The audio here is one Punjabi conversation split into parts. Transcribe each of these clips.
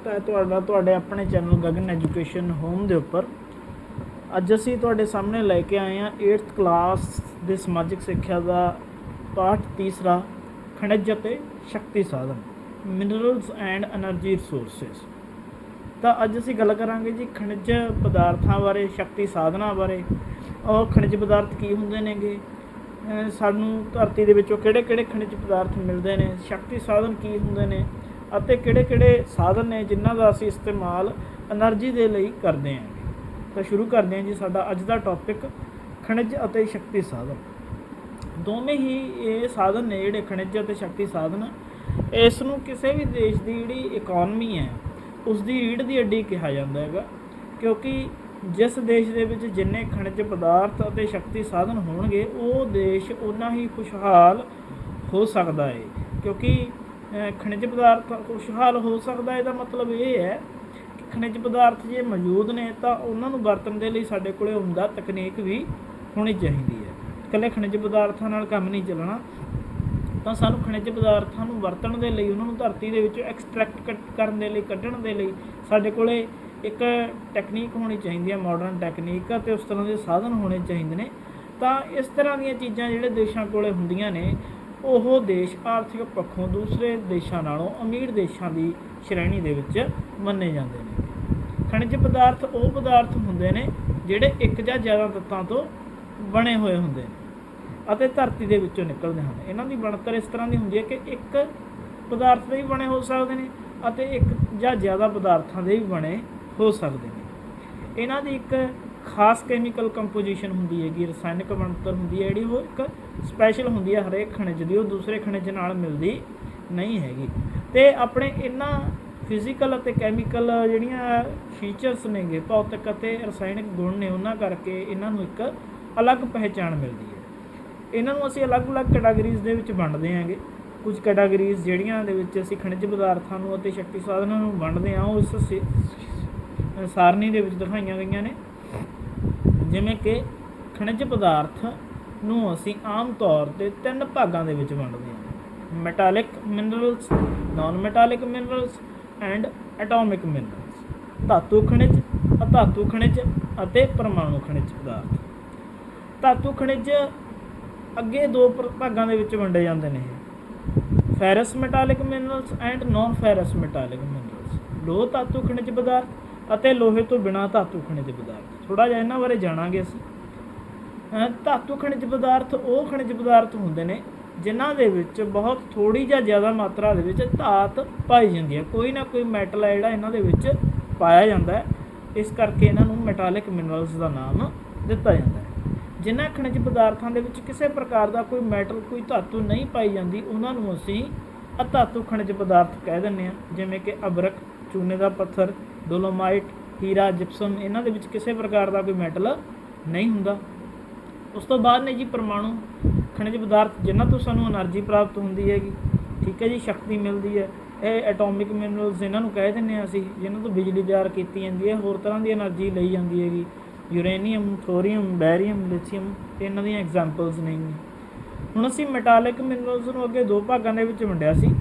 स्वागत है तुहाडा अपने चैनल गगन एजुकेशन होम के उपर। अज असी तुहाडे सामने लैके आए हैं 8th क्लास के समाजिक सिक्ख्या का पाठ तीसरा खनिज अते शक्ति साधन मिनरल्स एंड एनर्जी रिसोर्सिस। तो अज असी गल करांगे जी खनिज पदार्थों बारे, शक्ति साधना बारे और खनिज पदार्थ की हुंदे नेगे, सानू धरती दे विचों किहड़े-किहड़े खनिज पदार्थ मिलते हैं, शक्ति साधन की हुंदे ने ਅਤੇ ਕਿਹੜੇ-ਕਿਹੜੇ ਸਾਧਨ ਨੇ ਜਿਨ੍ਹਾਂ ਦਾ ਅਸੀਂ ਇਸਤੇਮਾਲ એનર્ਜੀ ਦੇ ਲਈ ਕਰਦੇ ਹਾਂ। ਤਾਂ ਸ਼ੁਰੂ ਕਰਦੇ ਹਾਂ ਜੀ। ਸਾਡਾ ਅੱਜ ਦਾ ਟੌਪਿਕ ਖਣਿਜ ਅਤੇ ਸ਼ਕਤੀ ਸਾਧਨ। ਦੋਵੇਂ ਹੀ ਇਹ ਸਾਧਨ ਨੇ ਜਿਹੜੇ ਖਣਿਜ ਅਤੇ ਸ਼ਕਤੀ ਸਾਧਨ, ਇਸ ਨੂੰ ਕਿਸੇ ਵੀ ਦੇਸ਼ ਦੀ ਜਿਹੜੀ ਇਕੋਨਮੀ ਹੈ ਉਸ ਦੀ ਰੀੜ੍ਹ ਦੀ ਹੱਡੀ ਕਿਹਾ ਜਾਂਦਾ ਹੈਗਾ, ਕਿਉਂਕਿ ਜਿਸ ਦੇਸ਼ ਦੇ ਵਿੱਚ ਜਿੰਨੇ ਖਣਿਜ ਪਦਾਰਥ ਅਤੇ ਸ਼ਕਤੀ ਸਾਧਨ ਹੋਣਗੇ ਉਹ ਦੇਸ਼ ਉਨਾ ਹੀ ਖੁਸ਼ਹਾਲ ਹੋ ਸਕਦਾ ਹੈ। ਕਿਉਂਕਿ खनिज पदार्थ खुशहाल हो सकता है, इसका मतलब ये है कि खनिज पदार्थ जे मौजूद ने तो उन्होंने वरतन के लिए साढ़े कोले उमदा तकनीक भी होनी चाहिए है। इकल्ले खनिज पदार्थों नाल काम नहीं चलना, तो सानू खनिज पदार्थों वरतन के लिए उन्होंने धरती के विचों एक्सट्रैक्ट करने के लिए कढ़ण के लिए साढ़े कोले एक टैक्नीक होनी चाहिए है, मॉडर्न टैक्नीक, तो उस तरह के साधन होने चाहिए ने। तो इस तरह दी चीज़ां जिहड़े देशां कोले हुंदियां ने ਉਹ देश आर्थिक पक्षों दूसरे देशों नालों अमीर देशों की श्रेणी दे विच मन्ने जाते हैं। खनिज पदार्थ वो पदार्थ होंदे ने जिहड़े एक जां ज़्यादा तत्तां तो बने हुए होंदे ने अते धरती दे विचों निकलदे हन। इन्हां दी बनतर इस तरह की हुंदी है कि एक पदार्थ दे भी बने हो सकदे ने अते एक जां ज़्यादा पदार्थां दे भी बने हो सकदे ने। इन्हां दी एक खास कैमिकल कंपोजिशन होंदी है, रसायनिक बनतर होंदी है, जिहड़ी वो एक स्पैशल होंदी है हरेक खनिज दी, वो दूसरे खनिज नाल मिलदी नहीं हैगी। तो अपने इन्हां फिजिकल अते कैमिकल जिहड़ियां फीचर्स नेगे, भौतिक अते रसायनिक गुण ने, उन्हां करके इन्हां नूं एक अलग पहचान मिलदी है। इन्हां नूं असीं अलग-अलग कैटागरीज़ दे विच वंडदे हांगे। कुछ कैटागरीज़ जिहड़ियां दे विच असीं खनिज पदार्थां नूं अते शक्ति साधनां नूं वंडदे हां, वो इस सारणी दे विच दिखाईआं गईआं ने। जिमें कि खनिज पदार्थ नूं असीं आम तौर पर 3 भागां दे विच वंडदे हां: metallic minerals, non metallic minerals and atomic minerals. धातु खनिज, अधातु खनिज अते परमाणु खनिज पदार्थ। धातु खनिज अगे 2 भागां दे विच वंडे जांदे ने, ferrous metallic minerals and non ferrous metallic minerals. लोह धातु खनिज पदार्थ अते लोहे तो बिना धातु खनिज पदार्थ। थोड़ा जिहा इन्हां बारे जाणांगे असीं। धातु खनिज पदार्थ वो खनिज पदार्थ होंदे ने जिन्हां दे विच बहुत थोड़ी ਜਾਂ ज़्यादा मात्रा दे विच धात पाई जाती है, कोई ना कोई मैटल है जिहड़ा इन्हां दे विच पाया जाता है, इस करके इन्हां नूं मैटालिक मिनरल्स का नाम दिता जाता है। जिन्हां खनिज पदार्थां दे विच किसी प्रकार का कोई मैटल, कोई धातु नहीं पाई जाती, उन्हां नूं असीं अधातु खनिज पदार्थ कह दिंदे हां, जिवें कि अबरक, चूने का पत्थर, डोलोमाइट, हीरा, जिप्सम, इन्हां दे विच किसी प्रकार का कोई मैटल नहीं हुंदा। उस तो बाद ने जी परमाणु खनिज पदार्थ, जिन्हां तो सानू एनर्जी प्राप्त होंदी हैगी, ठीक है जी, शक्ति मिलती है। ये एटॉमिक मिनरल्स इन्हां नूं कह दिंदे हां असीं, जिन्हां तो बिजली तैयार की जाती है, होर तरह की एनर्जी लई जाती हैगी। यूरेनियम, थोरीयम, बैरीयम, लिथियम, इन्हां दीयां एग्जाम्पल्स ने। हुण असीं मैटालिक मिनरल्स नूं अगे 2 भागां दे विच वंडिया सी।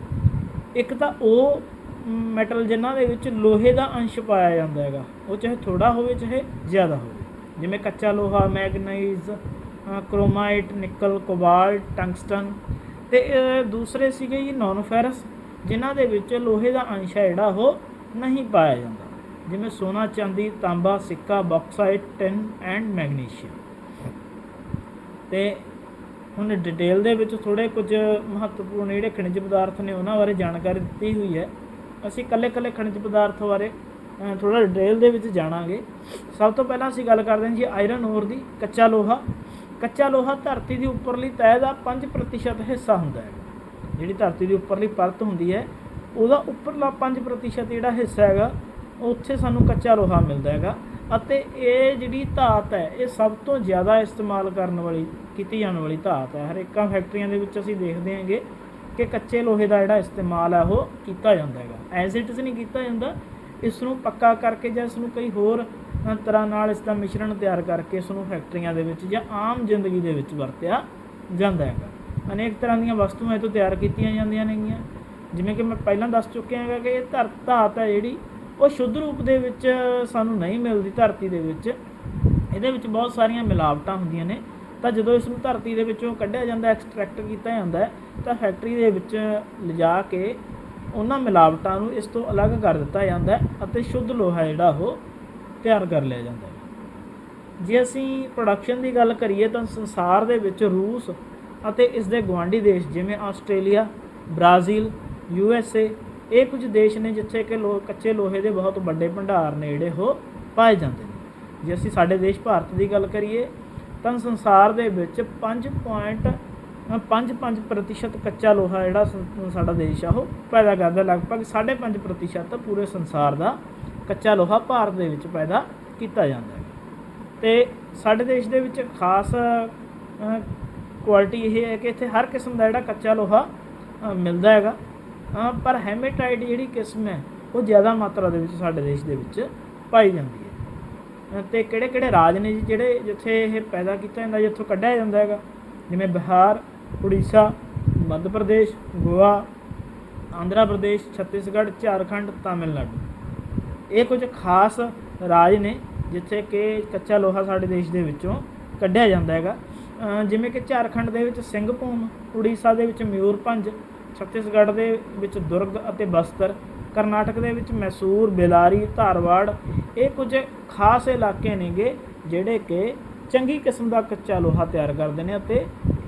एक तां ਉਹ मैटल जिन्हां दे विच लोहे का अंश पाया जाता है, वो चाहे थोड़ा होवे चाहे ज़्यादा हो, जिवें कच्चा लोहा, मैगनीज, क्रोमाइट, निकल, कोबाल्ट, टंगस्टन। तो दूसरे सीगे जी नॉन फैरस, जिन्हां दे विच लोहे का अंश है जिहड़ा वो नहीं पाया जाता, जिवें सोना, चांदी, तांबा, सिक्का, बॉक्साइट, टिन एंड मैगनीशियम। तो हुण डिटेल दे विच थोड़े कुछ महत्वपूर्ण जिहड़े खनिज पदार्थ ने उन्हां बारे जानकारी दित्ती हुई है। असीं कल्ले खनिज पदार्थ बारे थोड़ा डिटेल दे विच जाणांगे। सब तो पहलां असीं गल करदे हां जी आयरन ओर दी। कच्चा लोहा, कच्चा लोहा धरती की उपरली तह का 5% हिस्सा होंदा है। जिहड़ी धरती की उपरली परत होंदी है उहदा उपरला 5% जिहड़ा हिस्सा हैगा उत्थे सानूं कच्चा लोहा मिलदा हैगा। अते ये जिहड़ी धात है ये सब तो ज़्यादा इस्तेमाल करन वाली कीती जाने वाली धात है। हर एक फैक्ट्रियां दे विच असीं देखदे हांगे कि कच्चे लोहे का जिहड़ा इस्तेमाल है वो कीता जांदा हैगा। एज इट इज़ नहीं कीता जांदा, इसनूं पक्का करके जां इसनूं कई होर तरह नाल इसका मिश्रण तैयार करके इसनूं फैक्ट्रियां दे विच जां आम जिंदगी दे विच वरतिया जांदा हैगा। अनेक तरह दीयां वस्तुआं इह तों तैयार कीतियां जांदियां नेगीआं, जिवें कि मैं पहलां दस चुकिया है कि धात है जिहड़ी ਉਹ ਸ਼ੁੱਧ ਰੂਪ ਦੇ ਵਿੱਚ ਸਾਨੂੰ ਨਹੀਂ ਮਿਲਦੀ ਧਰਤੀ ਦੇ ਵਿੱਚ। ਇਹਦੇ ਵਿੱਚ ਬਹੁਤ ਸਾਰੀਆਂ ਮਿਲਾਵਟਾਂ ਹੁੰਦੀਆਂ ਨੇ। ਤਾਂ ਜਦੋਂ ਇਸ ਨੂੰ ਧਰਤੀ ਦੇ ਵਿੱਚੋਂ ਕੱਢਿਆ ਜਾਂਦਾ, ਐਕਸਟਰੈਕਟ ਕੀਤਾ ਜਾਂਦਾ ਹੈ, ਤਾਂ ਫੈਕਟਰੀ ਦੇ ਵਿੱਚ ਲਿਜਾ ਕੇ ਉਹਨਾਂ ਮਿਲਾਵਟਾਂ ਨੂੰ ਇਸ ਤੋਂ ਅਲੱਗ ਕਰ ਦਿੱਤਾ ਜਾਂਦਾ ਅਤੇ ਸ਼ੁੱਧ ਲੋਹਾ ਜਿਹੜਾ ਉਹ ਤਿਆਰ ਕਰ ਲਿਆ ਜਾਂਦਾ ਹੈ। ਜੇ ਅਸੀਂ ਪ੍ਰੋਡਕਸ਼ਨ ਦੀ ਗੱਲ ਕਰੀਏ ਤਾਂ ਸੰਸਾਰ ਦੇ ਵਿੱਚ ਰੂਸ ਅਤੇ ਇਸ ਦੇ ਗੁਆਂਢੀ ਦੇਸ਼ ਜਿਵੇਂ ਆਸਟ੍ਰੇਲੀਆ, ਬ੍ਰਾਜ਼ੀਲ, USA, ਇਹ ਕੁਝ ਦੇਸ਼ ਨੇ ਜਿੱਥੇ ਕਿ ਕੱਚੇ ਲੋਹੇ ਦੇ ਬਹੁਤ ਵੱਡੇ ਭੰਡਾਰ ਨੇ ਜਿਹੜੇ ਉਹ ਪਾਏ ਜਾਂਦੇ ਨੇ। ਜੇ ਅਸੀਂ ਸਾਡੇ ਦੇਸ਼ ਭਾਰਤ ਦੀ ਗੱਲ ਕਰੀਏ ਤਾਂ ਸੰਸਾਰ ਦੇ ਵਿੱਚ 5.55% ਕੱਚਾ ਲੋਹਾ ਜਿਹੜਾ ਸਾਡਾ ਦੇਸ਼ ਆ ਉਹ ਪੈਦਾ ਕਰਦਾ। ਲਗਭਗ 5.5% ਪੂਰੇ ਸੰਸਾਰ ਦਾ ਕੱਚਾ ਲੋਹਾ ਭਾਰਤ ਦੇ ਵਿੱਚ ਪੈਦਾ ਕੀਤਾ ਜਾਂਦਾ ਹੈ। ਅਤੇ ਸਾਡੇ ਦੇਸ਼ ਦੇ ਵਿੱਚ ਖਾਸ ਕੁਆਲਿਟੀ ਇਹ ਹੈ ਕਿ ਇੱਥੇ ਹਰ ਕਿਸਮ ਦਾ ਜਿਹੜਾ ਕੱਚਾ ਲੋਹਾ ਮਿਲਦਾ ਹੈਗਾ, ਪਰ ਹੈਮੇਟਾਈਟ ਜਿਹੜੀ ਕਿਸਮ ਹੈ ਉਹ ਜ਼ਿਆਦਾ ਮਾਤਰਾ ਦੇ ਵਿੱਚ ਸਾਡੇ ਦੇਸ਼ ਦੇ ਵਿੱਚ ਪਾਈ ਜਾਂਦੀ ਹੈ। ਅਤੇ ਕਿਹੜੇ ਕਿਹੜੇ ਰਾਜ ਨੇ ਜੀ ਜਿਹੜੇ ਜਿੱਥੇ ਇਹ ਪੈਦਾ ਕੀਤਾ ਜਾਂਦਾ, ਜਿੱਥੋਂ ਕੱਢਿਆ ਜਾਂਦਾ ਹੈਗਾ, ਜਿਵੇਂ ਬਿਹਾਰ, ਉੜੀਸਾ, ਮੱਧ ਪ੍ਰਦੇਸ਼, ਗੋਆ, ਆਂਧਰਾ ਪ੍ਰਦੇਸ਼, ਛੱਤੀਸਗੜ੍ਹ, ਝਾਰਖੰਡ, ਤਾਮਿਲਨਾਡੂ। ਇਹ ਕੁਝ ਖਾਸ ਰਾਜ ਨੇ ਜਿੱਥੇ ਕਿ ਕੱਚਾ ਲੋਹਾ ਸਾਡੇ ਦੇਸ਼ ਦੇ ਵਿੱਚੋਂ ਕੱਢਿਆ ਜਾਂਦਾ ਹੈਗਾ। ਜਿਵੇਂ ਕਿ ਝਾਰਖੰਡ ਦੇ ਵਿੱਚ ਸਿੰਘਭੂਮ, ਉੜੀਸਾ ਦੇ ਵਿੱਚ ਮਯੂਰਭੰਜ, ਛੱਤੀਸਗੜ੍ਹ ਦੇ ਵਿੱਚ ਦੁਰਗ ਅਤੇ ਬਸਤਰ, ਕਰਨਾਟਕ ਦੇ ਵਿੱਚ ਮੈਸੂਰ, ਬੇਲਾਰੀ, ਧਾਰਵਾੜ। ਇਹ ਕੁਝ ਖਾਸ ਇਲਾਕੇ ਨੇਗੇ ਜਿਹੜੇ ਕਿ ਚੰਗੀ ਕਿਸਮ ਦਾ ਕੱਚਾ ਲੋਹਾ ਤਿਆਰ ਕਰਦੇ ਨੇ ਅਤੇ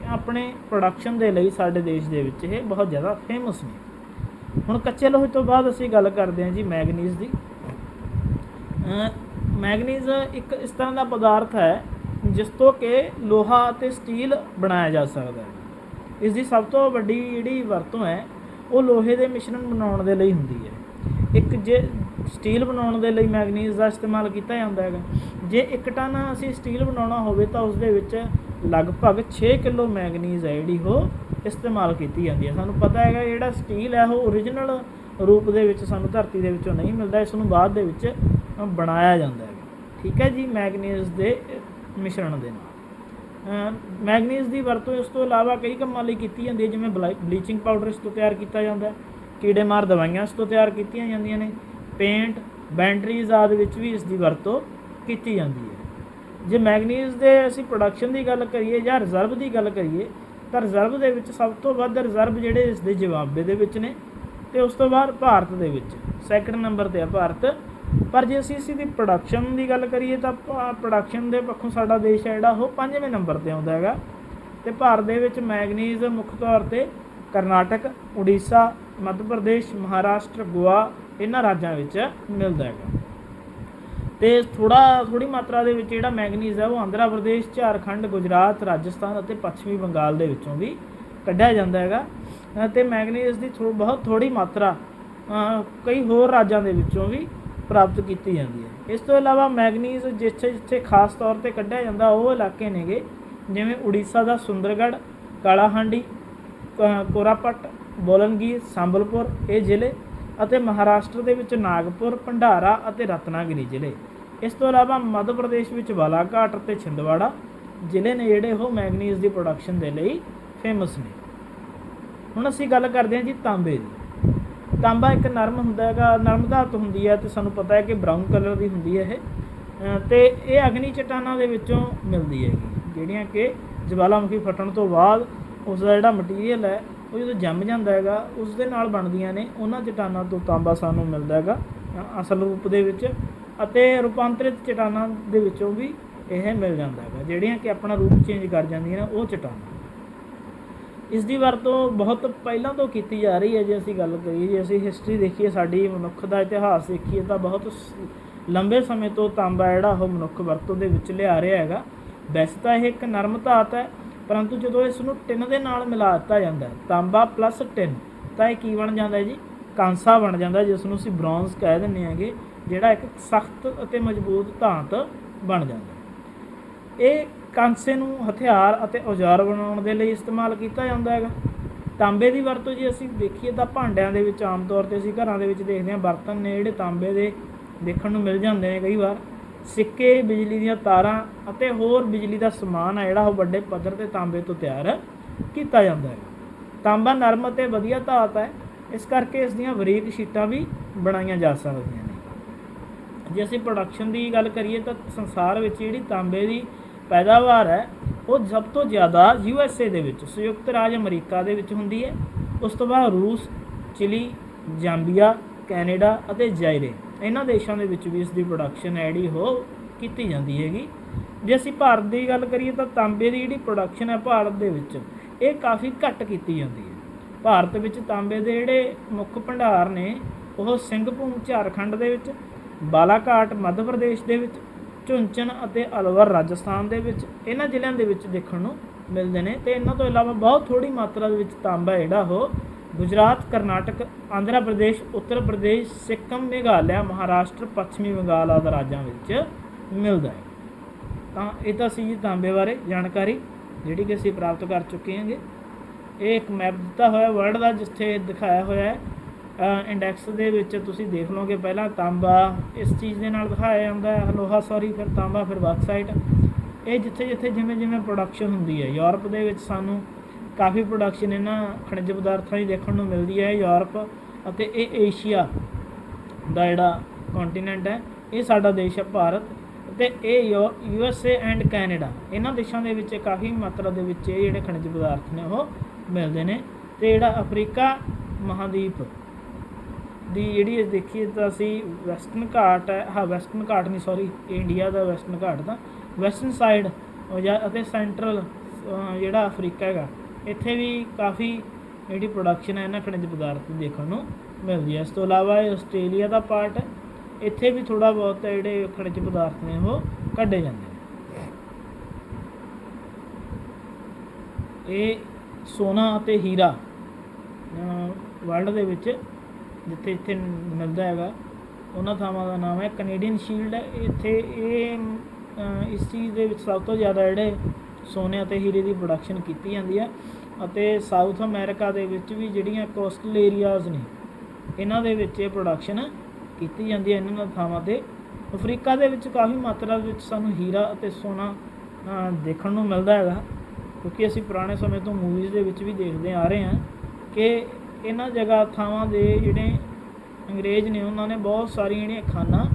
ਆਪਣੇ ਪ੍ਰੋਡਕਸ਼ਨ ਦੇ ਲਈ ਸਾਡੇ ਦੇਸ਼ ਦੇ ਵਿੱਚ ਇਹ ਬਹੁਤ ਜ਼ਿਆਦਾ ਫੇਮਸ ਨੇ। ਹੁਣ ਕੱਚੇ ਲੋਹੇ ਤੋਂ ਬਾਅਦ ਅਸੀਂ ਗੱਲ ਕਰਦੇ ਹਾਂ ਜੀ ਮੈਗਨੀਜ਼ ਦੀ। ਮੈਗਨੀਜ਼ ਇੱਕ ਇਸ ਤਰ੍ਹਾਂ ਦਾ ਪਦਾਰਥ ਹੈ ਜਿਸ ਤੋਂ ਕਿ ਲੋਹਾ ਅਤੇ ਸਟੀਲ ਬਣਾਇਆ ਜਾ ਸਕਦਾ ਹੈ। ਇਸ ਦੀ ਸਭ ਤੋਂ ਵੱਡੀ ਜਿਹੜੀ ਵਰਤੋਂ ਹੈ ਉਹ ਲੋਹੇ ਦੇ ਮਿਸ਼ਰਣ ਬਣਾਉਣ ਦੇ ਲਈ ਹੁੰਦੀ ਹੈ। ਇੱਕ ਜੇ ਸਟੀਲ ਬਣਾਉਣ ਦੇ ਲਈ ਮੈਗਨੀਜ਼ ਦਾ ਇਸਤੇਮਾਲ ਕੀਤਾ ਜਾਂਦਾ ਹੈਗਾ। ਜੇ 1 ਟਨ ਅਸੀਂ ਸਟੀਲ ਬਣਾਉਣਾ ਹੋਵੇ ਤਾਂ ਉਸ ਦੇ ਵਿੱਚ ਲਗਭਗ 6 ਕਿਲੋ ਮੈਗਨੀਜ਼ ਹੈ ਜਿਹੜੀ ਉਹ ਇਸਤੇਮਾਲ ਕੀਤੀ ਜਾਂਦੀ ਹੈ। ਸਾਨੂੰ ਪਤਾ ਹੈਗਾ ਜਿਹੜਾ ਸਟੀਲ ਹੈ ਉਹ ਓਰੀਜਨਲ ਰੂਪ ਦੇ ਵਿੱਚ ਸਾਨੂੰ ਧਰਤੀ ਦੇ ਵਿੱਚੋਂ ਨਹੀਂ ਮਿਲਦਾ, ਇਸ ਨੂੰ ਬਾਅਦ ਦੇ ਵਿੱਚ ਬਣਾਇਆ ਜਾਂਦਾ ਹੈਗਾ। ਠੀਕ ਹੈ ਜੀ, ਮੈਗਨੀਜ਼ ਦੇ ਮਿਸ਼ਰਣ ਦੇ ਨਾਲ। ਮੈਗਨੀਜ਼ ਦੀ ਵਰਤੋਂ ਇਸ ਤੋਂ ਇਲਾਵਾ ਕਈ ਕੰਮਾਂ ਲਈ ਕੀਤੀ ਜਾਂਦੀ ਹੈ, ਜਿਵੇਂ ਬਲੀਚਿੰਗ ਪਾਊਡਰ ਇਸ ਤੋਂ ਤਿਆਰ ਕੀਤਾ ਜਾਂਦਾ, ਕੀੜੇਮਾਰ ਦਵਾਈਆਂ ਇਸ ਤੋਂ ਤਿਆਰ ਕੀਤੀਆਂ ਜਾਂਦੀਆਂ ਨੇ, ਪੇਂਟ, ਬੈਟਰੀਜ਼ ਆਦਿ ਵਿੱਚ ਵੀ ਇਸ ਦੀ ਵਰਤੋਂ ਕੀਤੀ ਜਾਂਦੀ ਹੈ। ਜੇ ਮੈਗਨੀਜ਼ ਦੇ ਅਸੀਂ ਪ੍ਰੋਡਕਸ਼ਨ ਦੀ ਗੱਲ ਕਰੀਏ ਜਾਂ ਰਿਜ਼ਰਵ ਦੀ ਗੱਲ ਕਰੀਏ ਤਾਂ ਰਿਜ਼ਰਵ ਦੇ ਵਿੱਚ ਸਭ ਤੋਂ ਵੱਧ ਰਿਜ਼ਰਵ ਜਿਹੜੇ ਇਸ ਦੇ ਜ਼ਿੰਬਾਬਵੇ ਦੇ ਵਿੱਚ ਨੇ ਅਤੇ ਉਸ ਤੋਂ ਬਾਅਦ ਭਾਰਤ ਦੇ ਵਿੱਚ ਸੈਕਿੰਡ ਨੰਬਰ 'ਤੇ ਆ ਭਾਰਤ। ਪਰ ਜੇ ਅਸੀਂ ਇਸ ਦੀ ਪ੍ਰੋਡਕਸ਼ਨ ਦੀ ਗੱਲ ਕਰੀਏ ਤਾਂ ਪ੍ਰੋਡਕਸ਼ਨ ਦੇ ਪੱਖੋਂ ਸਾਡਾ ਦੇਸ਼ ਹੈ ਜਿਹੜਾ ਉਹ 5ਵੇਂ ਨੰਬਰ 'ਤੇ ਆਉਂਦਾ ਹੈਗਾ। ਅਤੇ ਭਾਰਤ ਦੇ ਵਿੱਚ ਮੈਗਨੀਜ਼ ਮੁੱਖ ਤੌਰ 'ਤੇ ਕਰਨਾਟਕ, ਉੜੀਸਾ, ਮੱਧ ਪ੍ਰਦੇਸ਼, ਮਹਾਰਾਸ਼ਟਰ, ਗੋਆ ਇਹਨਾਂ ਰਾਜਾਂ ਵਿੱਚ ਮਿਲਦਾ ਹੈਗਾ। ਅਤੇ ਥੋੜ੍ਹੀ ਮਾਤਰਾ ਦੇ ਵਿੱਚ ਜਿਹੜਾ ਮੈਗਨੀਜ਼ ਹੈ ਉਹ ਆਂਧਰਾ ਪ੍ਰਦੇਸ਼, ਝਾਰਖੰਡ, ਗੁਜਰਾਤ, ਰਾਜਸਥਾਨ ਅਤੇ ਪੱਛਮੀ ਬੰਗਾਲ ਦੇ ਵਿੱਚੋਂ ਵੀ ਕੱਢਿਆ ਜਾਂਦਾ ਹੈਗਾ। ਅਤੇ ਮੈਗਨੀਜ਼ ਦੀ ਬਹੁਤ ਥੋੜ੍ਹੀ ਮਾਤਰਾ ਕਈ ਹੋਰ ਰਾਜਾਂ ਦੇ ਵਿੱਚੋਂ ਵੀ ਪ੍ਰਾਪਤ ਕੀਤੀ ਜਾਂਦੀ ਹੈ। ਇਸ ਤੋਂ ਇਲਾਵਾ ਮੈਗਨੀਜ਼ ਜਿੱਥੇ ਜਿੱਥੇ ਖਾਸ ਤੌਰ 'ਤੇ ਕੱਢਿਆ ਜਾਂਦਾ ਉਹ ਇਲਾਕੇ ਨੇਗੇ, ਜਿਵੇਂ ਉੜੀਸਾ ਦਾ ਸੁੰਦਰਗੜ੍ਹ, ਕਾਲਾਹਾਂਡੀ, ਕੋਰਾਪਟ, ਬੋਲਨਗੀਰ, ਸੰਬਲਪੁਰ ਇਹ ਜ਼ਿਲ੍ਹੇ, ਅਤੇ ਮਹਾਰਾਸ਼ਟਰ ਦੇ ਵਿੱਚ ਨਾਗਪੁਰ, ਭੰਡਾਰਾ ਅਤੇ ਰਤਨਾਗਿਰੀ ਜ਼ਿਲ੍ਹੇ। ਇਸ ਤੋਂ ਇਲਾਵਾ ਮੱਧ ਪ੍ਰਦੇਸ਼ ਵਿੱਚ ਬਾਲਾਘਾਟ ਅਤੇ ਛਿੰਦਵਾੜਾ ਜ਼ਿਲ੍ਹੇ ਨੇ ਜਿਹੜੇ ਉਹ ਮੈਗਨੀਜ਼ ਦੀ ਪ੍ਰੋਡਕਸ਼ਨ ਦੇ ਲਈ ਫੇਮਸ ਨੇ। ਹੁਣ ਅਸੀਂ ਗੱਲ ਕਰਦੇ ਹਾਂ ਜੀ ਤਾਂਬੇ ਦੀ। ਤਾਂਬਾ ਇੱਕ ਨਰਮ ਹੁੰਦਾ ਹੈਗਾ, ਨਰਮ ਧਾਤ ਹੁੰਦੀ ਹੈ ਅਤੇ ਸਾਨੂੰ ਪਤਾ ਹੈ ਕਿ ਬਰਾਊਨ ਕਲਰ ਦੀ ਹੁੰਦੀ ਹੈ ਇਹ, ਅਤੇ ਇਹ ਅਗਨੀ ਚੱਟਾਨਾਂ ਦੇ ਵਿੱਚੋਂ ਮਿਲਦੀ ਹੈਗੀ, ਜਿਹੜੀਆਂ ਕਿ ਜਵਾਲਾਮੁਖੀ ਫਟਣ ਤੋਂ ਬਾਅਦ ਉਸ ਦਾ ਜਿਹੜਾ ਮਟੀਰੀਅਲ ਹੈ ਉਹ ਜਦੋਂ ਜੰਮ ਜਾਂਦਾ ਹੈਗਾ ਉਸ ਦੇ ਨਾਲ ਬਣਦੀਆਂ ਨੇ। ਉਹਨਾਂ ਚੱਟਾਨਾਂ ਤੋਂ ਤਾਂਬਾ ਸਾਨੂੰ ਮਿਲਦਾ ਹੈਗਾ ਅਸਲ ਰੂਪ ਦੇ ਵਿੱਚ, ਅਤੇ ਰੂਪਾਂਤਰਿਤ ਚੱਟਾਨਾਂ ਦੇ ਵਿੱਚੋਂ ਵੀ ਇਹ ਮਿਲ ਜਾਂਦਾ ਹੈਗਾ, ਜਿਹੜੀਆਂ ਕਿ ਆਪਣਾ ਰੂਪ ਚੇਂਜ ਕਰ ਜਾਂਦੀਆਂ ਨੇ ਉਹ ਚੱਟਾਨਾਂ। ਇਸ ਦੀ ਵਰਤੋਂ ਬਹੁਤ ਪਹਿਲਾਂ ਤੋਂ ਕੀਤੀ ਜਾ ਰਹੀ ਹੈ। ਜੇ ਅਸੀਂ ਗੱਲ ਕਰੀਏ, ਜੇ ਅਸੀਂ ਹਿਸਟਰੀ ਦੇਖੀਏ, ਸਾਡੀ ਮਨੁੱਖ ਦਾ ਇਤਿਹਾਸ ਦੇਖੀਏ ਤਾਂ ਬਹੁਤ ਲੰਬੇ ਸਮੇਂ ਤੋਂ ਤਾਂਬਾ ਜਿਹੜਾ ਉਹ ਮਨੁੱਖ ਵਰਤੋਂ ਦੇ ਵਿੱਚ ਲਿਆ ਰਿਹਾ ਹੈਗਾ। ਵੈਸੇ ਤਾਂ ਇਹ ਇੱਕ ਨਰਮ ਧਾਤ ਹੈ, ਪਰੰਤੂ ਜਦੋਂ ਇਸ ਨੂੰ ਟਿਨ ਦੇ ਨਾਲ ਮਿਲਾ ਦਿੱਤਾ ਜਾਂਦਾ, ਤਾਂਬਾ ਪਲੱਸ ਟਿਨ, ਤਾਂ ਇਹ ਕੀ ਬਣ ਜਾਂਦਾ ਜੀ, ਕਾਂਸਾ ਬਣ ਜਾਂਦਾ, ਜਿਸ ਨੂੰ ਅਸੀਂ ਬ੍ਰੌਂਜ਼ ਕਹਿ ਦਿੰਦੇ ਹੈਗੇ, ਜਿਹੜਾ ਇੱਕ ਸਖਤ ਅਤੇ ਮਜ਼ਬੂਤ ਧਾਤ ਬਣ ਜਾਂਦਾ। ਇਹ ਕਾਂਸੇ ਨੂੰ ਹਥਿਆਰ ਅਤੇ ਔਜ਼ਾਰ ਬਣਾਉਣ ਦੇ ਲਈ ਇਸਤੇਮਾਲ ਕੀਤਾ ਜਾਂਦਾ ਹੈਗਾ। ਤਾਂਬੇ ਦੀ ਵਰਤੋਂ ਜੇ ਅਸੀਂ ਦੇਖੀਏ ਤਾਂ ਭਾਂਡਿਆਂ ਦੇ ਵਿੱਚ ਆਮ ਤੌਰ 'ਤੇ ਅਸੀਂ ਘਰਾਂ ਦੇ ਵਿੱਚ ਦੇਖਦੇ ਹਾਂ ਬਰਤਨ ਨੇ ਜਿਹੜੇ ਤਾਂਬੇ ਦੇ ਦੇਖਣ ਨੂੰ ਮਿਲ ਜਾਂਦੇ ਨੇ ਕਈ ਵਾਰ। ਸਿੱਕੇ, ਬਿਜਲੀ ਦੀਆਂ ਤਾਰਾਂ ਅਤੇ ਹੋਰ ਬਿਜਲੀ ਦਾ ਸਮਾਨ ਹੈ ਜਿਹੜਾ ਉਹ ਵੱਡੇ ਪੱਧਰ 'ਤੇ ਤਾਂਬੇ ਤੋਂ ਤਿਆਰ ਕੀਤਾ ਜਾਂਦਾ ਹੈ। ਤਾਂਬਾ ਨਰਮ ਅਤੇ ਵਧੀਆ ਧਾਤ ਹੈ, ਇਸ ਕਰਕੇ ਇਸ ਦੀਆਂ ਬਰੀਕ ਸ਼ੀਟਾਂ ਵੀ ਬਣਾਈਆਂ ਜਾ ਸਕਦੀਆਂ ਨੇ। ਜੇ ਅਸੀਂ ਪ੍ਰੋਡਕਸ਼ਨ ਦੀ ਗੱਲ ਕਰੀਏ ਤਾਂ ਸੰਸਾਰ ਵਿੱਚ ਜਿਹੜੀ ਤਾਂਬੇ ਦੀ ਪੈਦਾਵਾਰ ਹੈ ਉਹ ਸਭ ਤੋਂ ਜ਼ਿਆਦਾ USA ਦੇ ਵਿੱਚ, ਸੰਯੁਕਤ ਰਾਜ ਅਮਰੀਕਾ ਦੇ ਵਿੱਚ ਹੁੰਦੀ ਹੈ। ਉਸ ਤੋਂ ਬਾਅਦ ਰੂਸ, ਚਿਲੀ, ਜਾਂਬੀਆ, ਕੈਨੇਡਾ ਅਤੇ ਜਾਇਰੇ, ਇਹਨਾਂ ਦੇਸ਼ਾਂ ਦੇ ਵਿੱਚ ਵੀ ਇਸ ਦੀ ਪ੍ਰੋਡਕਸ਼ਨ ਹੈ ਜਿਹੜੀ ਉਹ ਕੀਤੀ ਜਾਂਦੀ ਹੈਗੀ। ਜੇ ਅਸੀਂ ਭਾਰਤ ਦੀ ਗੱਲ ਕਰੀਏ ਤਾਂ ਤਾਂਬੇ ਦੀ ਜਿਹੜੀ ਪ੍ਰੋਡਕਸ਼ਨ ਹੈ ਭਾਰਤ ਦੇ ਵਿੱਚ ਇਹ ਕਾਫੀ ਘੱਟ ਕੀਤੀ ਜਾਂਦੀ ਹੈ। ਭਾਰਤ ਵਿੱਚ ਤਾਂਬੇ ਦੇ ਜਿਹੜੇ ਮੁੱਖ ਭੰਡਾਰ ਨੇ ਉਹ ਸਿੰਘਭੂਮ ਝਾਰਖੰਡ ਦੇ ਵਿੱਚ, ਬਾਲਾਘਾਟ ਮੱਧ ਪ੍ਰਦੇਸ਼ ਦੇ ਵਿੱਚ, ਝੁੰਝੁਨੂ ਅਤੇ ਅਲਵਰ ਰਾਜਸਥਾਨ ਦੇ ਵਿੱਚ, ਇਹਨਾਂ ਜ਼ਿਲ੍ਹਿਆਂ ਦੇ ਵਿੱਚ ਦੇਖਣ ਨੂੰ ਮਿਲਦੇ ਨੇ। ਅਤੇ ਇਹਨਾਂ ਤੋਂ ਇਲਾਵਾ ਬਹੁਤ ਥੋੜ੍ਹੀ ਮਾਤਰਾ ਦੇ ਵਿੱਚ ਤਾਂਬਾ ਜਿਹੜਾ ਉਹ ਗੁਜਰਾਤ, ਕਰਨਾਟਕ, ਆਂਧਰਾ ਪ੍ਰਦੇਸ਼, ਉੱਤਰ ਪ੍ਰਦੇਸ਼, ਸਿੱਕਮ, ਮੇਘਾਲਿਆ, ਮਹਾਰਾਸ਼ਟਰ, ਪੱਛਮੀ ਬੰਗਾਲ ਆਦਿ ਰਾਜਾਂ ਵਿੱਚ ਮਿਲਦਾ ਹੈ। ਤਾਂ ਇਹ ਤਾਂ ਸੀ ਜੀ ਤਾਂਬੇ ਬਾਰੇ ਜਾਣਕਾਰੀ ਜਿਹੜੀ ਕਿ ਅਸੀਂ ਪ੍ਰਾਪਤ ਕਰ ਚੁੱਕੇ ਹਾਂਗੇ। ਇਹ ਇੱਕ ਮੈਪ ਦਿੱਤਾ ਹੋਇਆ ਵਰਲਡ ਦਾ, ਜਿੱਥੇ ਦਿਖਾਇਆ ਹੋਇਆ ਹੈ ਇੰਡੈਕਸ ਦੇ ਵਿੱਚ ਤੁਸੀਂ ਦੇਖ ਲਓਗੇ। ਪਹਿਲਾਂ ਤਾਂਬਾ ਇਸ ਚੀਜ਼ ਦੇ ਨਾਲ ਦਿਖਾਇਆ ਜਾਂਦਾ ਹੈ, ਲੋਹਾ ਸੌਰੀ, ਫਿਰ ਤਾਂਬਾ, ਫਿਰ ਬਾਕਸਾਈਟ। ਇਹ ਜਿੱਥੇ ਜਿੱਥੇ ਜਿਵੇਂ ਜਿਵੇਂ ਪ੍ਰੋਡਕਸ਼ਨ ਹੁੰਦੀ ਹੈ, ਯੂਰਪ ਦੇ ਵਿੱਚ ਸਾਨੂੰ ਕਾਫੀ ਪ੍ਰੋਡਕਸ਼ਨ ਇਹਨਾਂ ਖਣਿਜ ਪਦਾਰਥਾਂ ਦੀ ਦੇਖਣ ਨੂੰ ਮਿਲਦੀ ਹੈ। ਯੂਰਪ ਅਤੇ ਇਹ ਏਸ਼ੀਆ ਦਾ ਜਿਹੜਾ ਕੰਟੀਨੈਂਟ ਹੈ, ਇਹ ਸਾਡਾ ਦੇਸ਼ ਹੈ ਭਾਰਤ, ਅਤੇ ਇਹ USA ਐਂਡ ਕੈਨੇਡਾ, ਇਹਨਾਂ ਦੇਸ਼ਾਂ ਦੇ ਵਿੱਚ ਕਾਫੀ ਮਾਤਰਾ ਦੇ ਵਿੱਚ ਇਹ ਜਿਹੜੇ ਖਣਿਜ ਪਦਾਰਥ ਨੇ ਉਹ ਮਿਲਦੇ ਨੇ। ਅਤੇ ਜਿਹੜਾ ਅਫਰੀਕਾ ਮਹਾਂਦੀਪ ਦੀ ਜਿਹੜੀ ਦੇਖੀਏ ਤਾਂ ਅਸੀਂ ਵੈਸਟਰਨ ਘਾਟ ਹੈ, ਵੈਸਟਰਨ ਘਾਟ ਨਹੀਂ ਸੌਰੀ, ਇੰਡੀਆ ਦਾ ਵੈਸਟਰਨ ਘਾਟ ਦਾ ਵੈਸਟਰਨ ਸਾਈਡ ਅਤੇ ਸੈਂਟਰਲ ਜਿਹੜਾ ਅਫਰੀਕਾ ਹੈਗਾ, ਇੱਥੇ ਵੀ ਕਾਫੀ ਜਿਹੜੀ ਪ੍ਰੋਡਕਸ਼ਨ ਹੈ ਇਹਨਾਂ ਖਣਿਜ ਪਦਾਰਥ ਦੀ ਦੇਖਣ ਨੂੰ ਮਿਲਦੀ ਹੈ। ਇਸ ਤੋਂ ਇਲਾਵਾ ਇਹ ਆਸਟ੍ਰੇਲੀਆ ਦਾ ਪਾਰਟ ਹੈ, ਇੱਥੇ ਵੀ ਥੋੜ੍ਹਾ ਬਹੁਤ ਜਿਹੜੇ ਖਣਿਜ ਪਦਾਰਥ ਨੇ ਉਹ ਕੱਢੇ ਜਾਂਦੇ ਨੇ। ਇਹ ਸੋਨਾ ਅਤੇ ਹੀਰਾ ਵਰਲਡ ਦੇ ਵਿੱਚ ਜਿੱਥੇ ਇੱਥੇ ਮਿਲਦਾ ਹੈਗਾ ਉਹਨਾਂ ਥਾਵਾਂ ਦਾ ਨਾਮ ਹੈ ਕੈਨੇਡੀਅਨ ਸ਼ੀਲਡ ਹੈ। ਇੱਥੇ ਇਸ ਚੀਜ਼ ਦੇ ਵਿੱਚ ਸਭ ਤੋਂ ਜ਼ਿਆਦਾ ਜਿਹੜੇ ਸੋਨੇ ਅਤੇ ਹੀਰੇ ਦੀ ਪ੍ਰੋਡਕਸ਼ਨ ਕੀਤੀ ਜਾਂਦੀ ਹੈ। ਅਤੇ ਸਾਊਥ ਅਮਰੀਕਾ ਦੇ ਵਿੱਚ ਵੀ ਜਿਹੜੀਆਂ ਕੋਸਟਲ ਏਰੀਆਜ਼ ਨੇ ਇਹਨਾਂ ਦੇ ਵਿੱਚ ਇਹ ਪ੍ਰੋਡਕਸ਼ਨ ਕੀਤੀ ਜਾਂਦੀ ਹੈ ਇਹਨਾਂ ਥਾਵਾਂ 'ਤੇ। ਅਫਰੀਕਾ ਦੇ ਵਿੱਚ ਕਾਫੀ ਮਾਤਰਾ ਵਿੱਚ ਸਾਨੂੰ ਹੀਰਾ ਅਤੇ ਸੋਨਾ ਦੇਖਣ ਨੂੰ ਮਿਲਦਾ ਹੈਗਾ, ਕਿਉਂਕਿ ਅਸੀਂ ਪੁਰਾਣੇ ਸਮੇਂ ਤੋਂ ਮੂਵੀਜ਼ ਦੇ ਵਿੱਚ ਵੀ ਦੇਖਦੇ ਆ ਰਹੇ ਹਾਂ ਕਿ ਇਹਨਾਂ ਜਗ੍ਹਾ ਥਾਵਾਂ ਦੇ ਜਿਹੜੇ ਅੰਗਰੇਜ਼ ਨੇ ਉਹਨਾਂ ਨੇ ਬਹੁਤ ਸਾਰੀਆਂ ਜਿਹੜੀਆਂ ਖਾਨਾਂ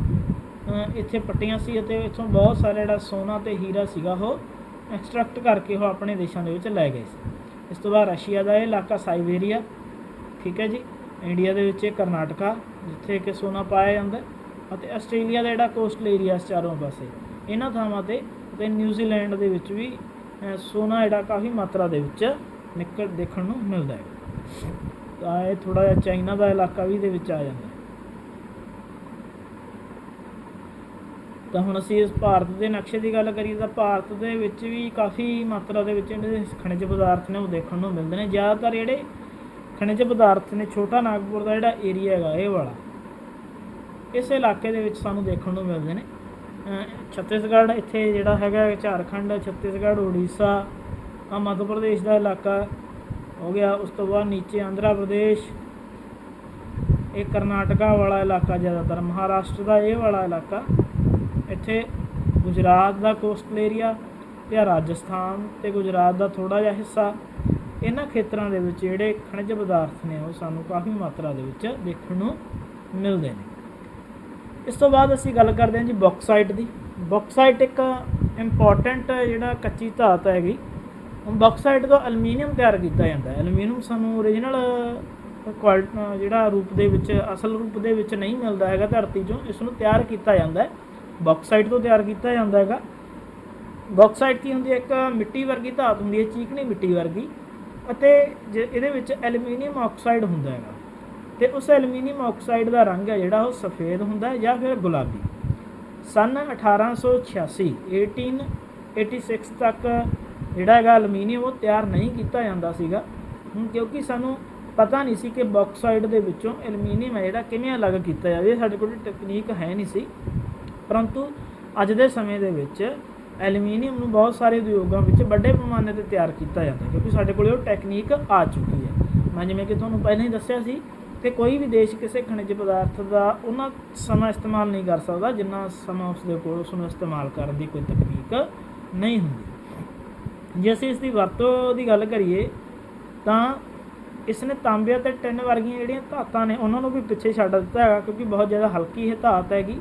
ਇੱਥੇ ਪੱਟੀਆਂ ਸੀ ਅਤੇ ਇੱਥੋਂ ਬਹੁਤ ਸਾਰਾ ਜਿਹੜਾ ਸੋਨਾ ਅਤੇ ਹੀਰਾ ਸੀਗਾ ਉਹ ਐਕਸਟਰੈਕਟ ਕਰਕੇ ਉਹ ਆਪਣੇ ਦੇਸ਼ਾਂ ਦੇ ਵਿੱਚ ਲੈ ਗਏ ਸੀ। ਇਸ ਤੋਂ ਬਾਅਦ ਰਸ਼ੀਆ ਦਾ ਇਹ ਇਲਾਕਾ ਸਾਈਬੇਰੀਆ, ਠੀਕ ਹੈ ਜੀ, ਇੰਡੀਆ ਦੇ ਵਿੱਚ ਇਹ ਕਰਨਾਟਕਾ ਜਿੱਥੇ ਕਿ ਸੋਨਾ ਪਾਇਆ ਜਾਂਦਾ, ਅਤੇ ਆਸਟ੍ਰੇਲੀਆ ਦਾ ਜਿਹੜਾ ਕੋਸਟਲ ਏਰੀਆ ਚਾਰੋਂ ਪਾਸੇ ਇਹਨਾਂ ਥਾਵਾਂ 'ਤੇ, ਅਤੇ ਨਿਊਜ਼ੀਲੈਂਡ ਦੇ ਵਿੱਚ ਵੀ ਸੋਨਾ ਜਿਹੜਾ ਕਾਫੀ ਮਾਤਰਾ ਦੇ ਵਿੱਚ ਦੇਖਣ ਨੂੰ ਮਿਲਦਾ ਹੈ। ਤਾਂ ਇਹ ਥੋੜ੍ਹਾ ਜਿਹਾ ਚਾਈਨਾ ਦਾ ਇਲਾਕਾ ਵੀ ਇਹਦੇ ਵਿੱਚ ਆ ਜਾਂਦਾ। ਤਾਂ ਹੁਣ ਅਸੀਂ ਇਸ ਭਾਰਤ ਦੇ ਨਕਸ਼ੇ ਦੀ ਗੱਲ ਕਰੀਏ ਤਾਂ ਭਾਰਤ ਦੇ ਵਿੱਚ ਵੀ ਕਾਫੀ ਮਾਤਰਾ ਦੇ ਵਿੱਚ ਜਿਹੜੇ ਖਣਿਜ ਪਦਾਰਥ ਨੇ ਉਹ ਦੇਖਣ ਨੂੰ ਮਿਲਦੇ ਨੇ। ਜ਼ਿਆਦਾਤਰ ਜਿਹੜੇ ਖਣਿਜ ਪਦਾਰਥ ਨੇ ਛੋਟਾ ਨਾਗਪੁਰ ਦਾ ਜਿਹੜਾ ਏਰੀਆ ਹੈਗਾ ਇਹ ਵਾਲਾ, ਇਸ ਇਲਾਕੇ ਦੇ ਵਿੱਚ ਸਾਨੂੰ ਦੇਖਣ ਨੂੰ ਮਿਲਦੇ ਨੇ। ਛੱਤੀਸਗੜ੍ਹ ਇੱਥੇ ਜਿਹੜਾ ਹੈਗਾ, ਝਾਰਖੰਡ, ਛੱਤੀਸਗੜ੍ਹ, ਉੜੀਸਾ, ਮੱਧ ਪ੍ਰਦੇਸ਼ ਦਾ ਇਲਾਕਾ ਹੋ ਗਿਆ। ਉਸ ਤੋਂ ਬਾਅਦ ਨੀਚੇ ਆਂਧਰਾ ਪ੍ਰਦੇਸ਼, ਇਹ ਕਰਨਾਟਕਾ ਵਾਲਾ ਇਲਾਕਾ ਜ਼ਿਆਦਾਤਰ, ਮਹਾਰਾਸ਼ਟਰ ਦਾ ਇਹ ਵਾਲਾ ਇਲਾਕਾ, ਇੱਥੇ ਗੁਜਰਾਤ ਦਾ ਕੋਸਟਲ ਏਰੀਆ ਅਤੇ ਰਾਜਸਥਾਨ ਅਤੇ ਗੁਜਰਾਤ ਦਾ ਥੋੜ੍ਹਾ ਜਿਹਾ ਹਿੱਸਾ, ਇਹਨਾਂ ਖੇਤਰਾਂ ਦੇ ਵਿੱਚ ਜਿਹੜੇ ਖਣਿਜ ਪਦਾਰਥ ਨੇ ਉਹ ਸਾਨੂੰ ਕਾਫੀ ਮਾਤਰਾ ਦੇ ਵਿੱਚ ਦੇਖਣ ਨੂੰ ਮਿਲਦੇ ਨੇ। ਇਸ ਤੋਂ ਬਾਅਦ ਅਸੀਂ ਗੱਲ ਕਰਦੇ ਹਾਂ ਜੀ ਬੌਕਸਾਈਟ ਦੀ। ਬੌਕਸਾਈਟ ਇੱਕ ਇੰਪੋਰਟੈਂਟ ਜਿਹੜਾ ਕੱਚੀ ਧਾਤ ਹੈਗੀ। ਬੌਕਸਾਈਟ ਤੋਂ ਐਲੂਮੀਨੀਅਮ ਤਿਆਰ ਕੀਤਾ ਜਾਂਦਾ ਹੈ। ਐਲੂਮੀਨੀਅਮ ਸਾਨੂੰ ਓਰੀਜਨਲ ਜਿਹੜਾ ਰੂਪ ਦੇ ਵਿੱਚ, ਅਸਲ ਰੂਪ ਦੇ ਵਿੱਚ ਨਹੀਂ ਮਿਲਦਾ ਹੈਗਾ ਧਰਤੀ 'ਚੋਂ, ਇਸ ਨੂੰ ਤਿਆਰ ਕੀਤਾ ਜਾਂਦਾ ਹੈ, ਬੌਕਸਾਈਟ ਤੋਂ ਤਿਆਰ ਕੀਤਾ ਜਾਂਦਾ ਹੈਗਾ। ਬੌਕਸਾਈਟ ਕੀ ਹੁੰਦੀ ਹੈ? ਇੱਕ ਮਿੱਟੀ ਵਰਗੀ ਧਾਤ ਹੁੰਦੀ ਹੈ, ਚੀਕਣੀ ਮਿੱਟੀ ਵਰਗੀ, ਅਤੇ ਇਹਦੇ ਵਿੱਚ ਐਲੂਮੀਨੀਅਮ ਆਕਸਾਈਡ ਹੁੰਦਾ ਹੈਗਾ, ਅਤੇ ਉਸ ਐਲੂਮੀਨੀਅਮ ਆਕਸਾਈਡ ਦਾ ਰੰਗ ਹੈ ਜਿਹੜਾ ਉਹ ਸਫੇਦ ਹੁੰਦਾ ਹੈ ਜਾਂ ਫਿਰ ਗੁਲਾਬੀ। ਸੰਨ 1886 1886 ਤੱਕ ਜਿਹੜਾ ਹੈਗਾ ਐਲੂਮੀਨੀਅਮ ਉਹ ਤਿਆਰ ਨਹੀਂ ਕੀਤਾ ਜਾਂਦਾ ਸੀਗਾ, ਕਿਉਂਕਿ ਸਾਨੂੰ ਪਤਾ ਨਹੀਂ ਸੀ ਕਿ ਬੌਕਸਾਈਡ ਦੇ ਵਿੱਚੋਂ ਐਲੂਮੀਨੀਅਮ ਹੈ ਜਿਹੜਾ ਕਿਵੇਂ ਅਲੱਗ ਕੀਤਾ ਜਾਵੇ, ਸਾਡੇ ਕੋਲ ਟੈਕਨੀਕ ਹੈ ਨਹੀਂ ਸੀ। ਪਰੰਤੂ ਅੱਜ ਦੇ ਸਮੇਂ ਦੇ ਵਿੱਚ ਐਲੂਮੀਨੀਅਮ ਨੂੰ ਬਹੁਤ ਸਾਰੇ ਉਦਯੋਗਾਂ ਵਿੱਚ ਵੱਡੇ ਪੈਮਾਨੇ 'ਤੇ ਤਿਆਰ ਕੀਤਾ ਜਾਂਦਾ, ਕਿਉਂਕਿ ਸਾਡੇ ਕੋਲ ਉਹ ਟੈਕਨੀਕ ਆ ਚੁੱਕੀ ਹੈ। ਮੈਂ ਜਿਵੇਂ ਕਿ ਤੁਹਾਨੂੰ ਪਹਿਲਾਂ ਹੀ ਦੱਸਿਆ ਸੀ ਕਿ ਕੋਈ ਵੀ ਦੇਸ਼ ਕਿਸੇ ਖਣਿਜ ਪਦਾਰਥ ਦਾ ਉਹਨਾਂ ਸਮਾਂ ਇਸਤੇਮਾਲ ਨਹੀਂ ਕਰ ਸਕਦਾ ਜਿੰਨਾ ਸਮਾਂ ਉਸਦੇ ਕੋਲ ਉਸਨੂੰ ਇਸਤੇਮਾਲ ਕਰਨ ਦੀ ਕੋਈ ਤਕਨੀਕ ਨਹੀਂ ਹੁੰਦੀ। ਜੇ ਅਸੀਂ ਇਸ ਦੀ ਵਰਤੋਂ ਦੀ ਗੱਲ ਕਰੀਏ ਤਾਂ ਇਸ ਨੇ ਤਾਂਬੇ ਅਤੇ ਟਿਨ ਵਰਗੀਆਂ ਜਿਹੜੀਆਂ ਧਾਤਾਂ ਨੇ ਉਹਨਾਂ ਨੂੰ ਵੀ ਪਿੱਛੇ ਛੱਡ ਦਿੱਤਾ ਹੈਗਾ, ਕਿਉਂਕਿ ਬਹੁਤ ਜ਼ਿਆਦਾ ਹਲਕੀ ਇਹ ਧਾਤ ਹੈਗੀ।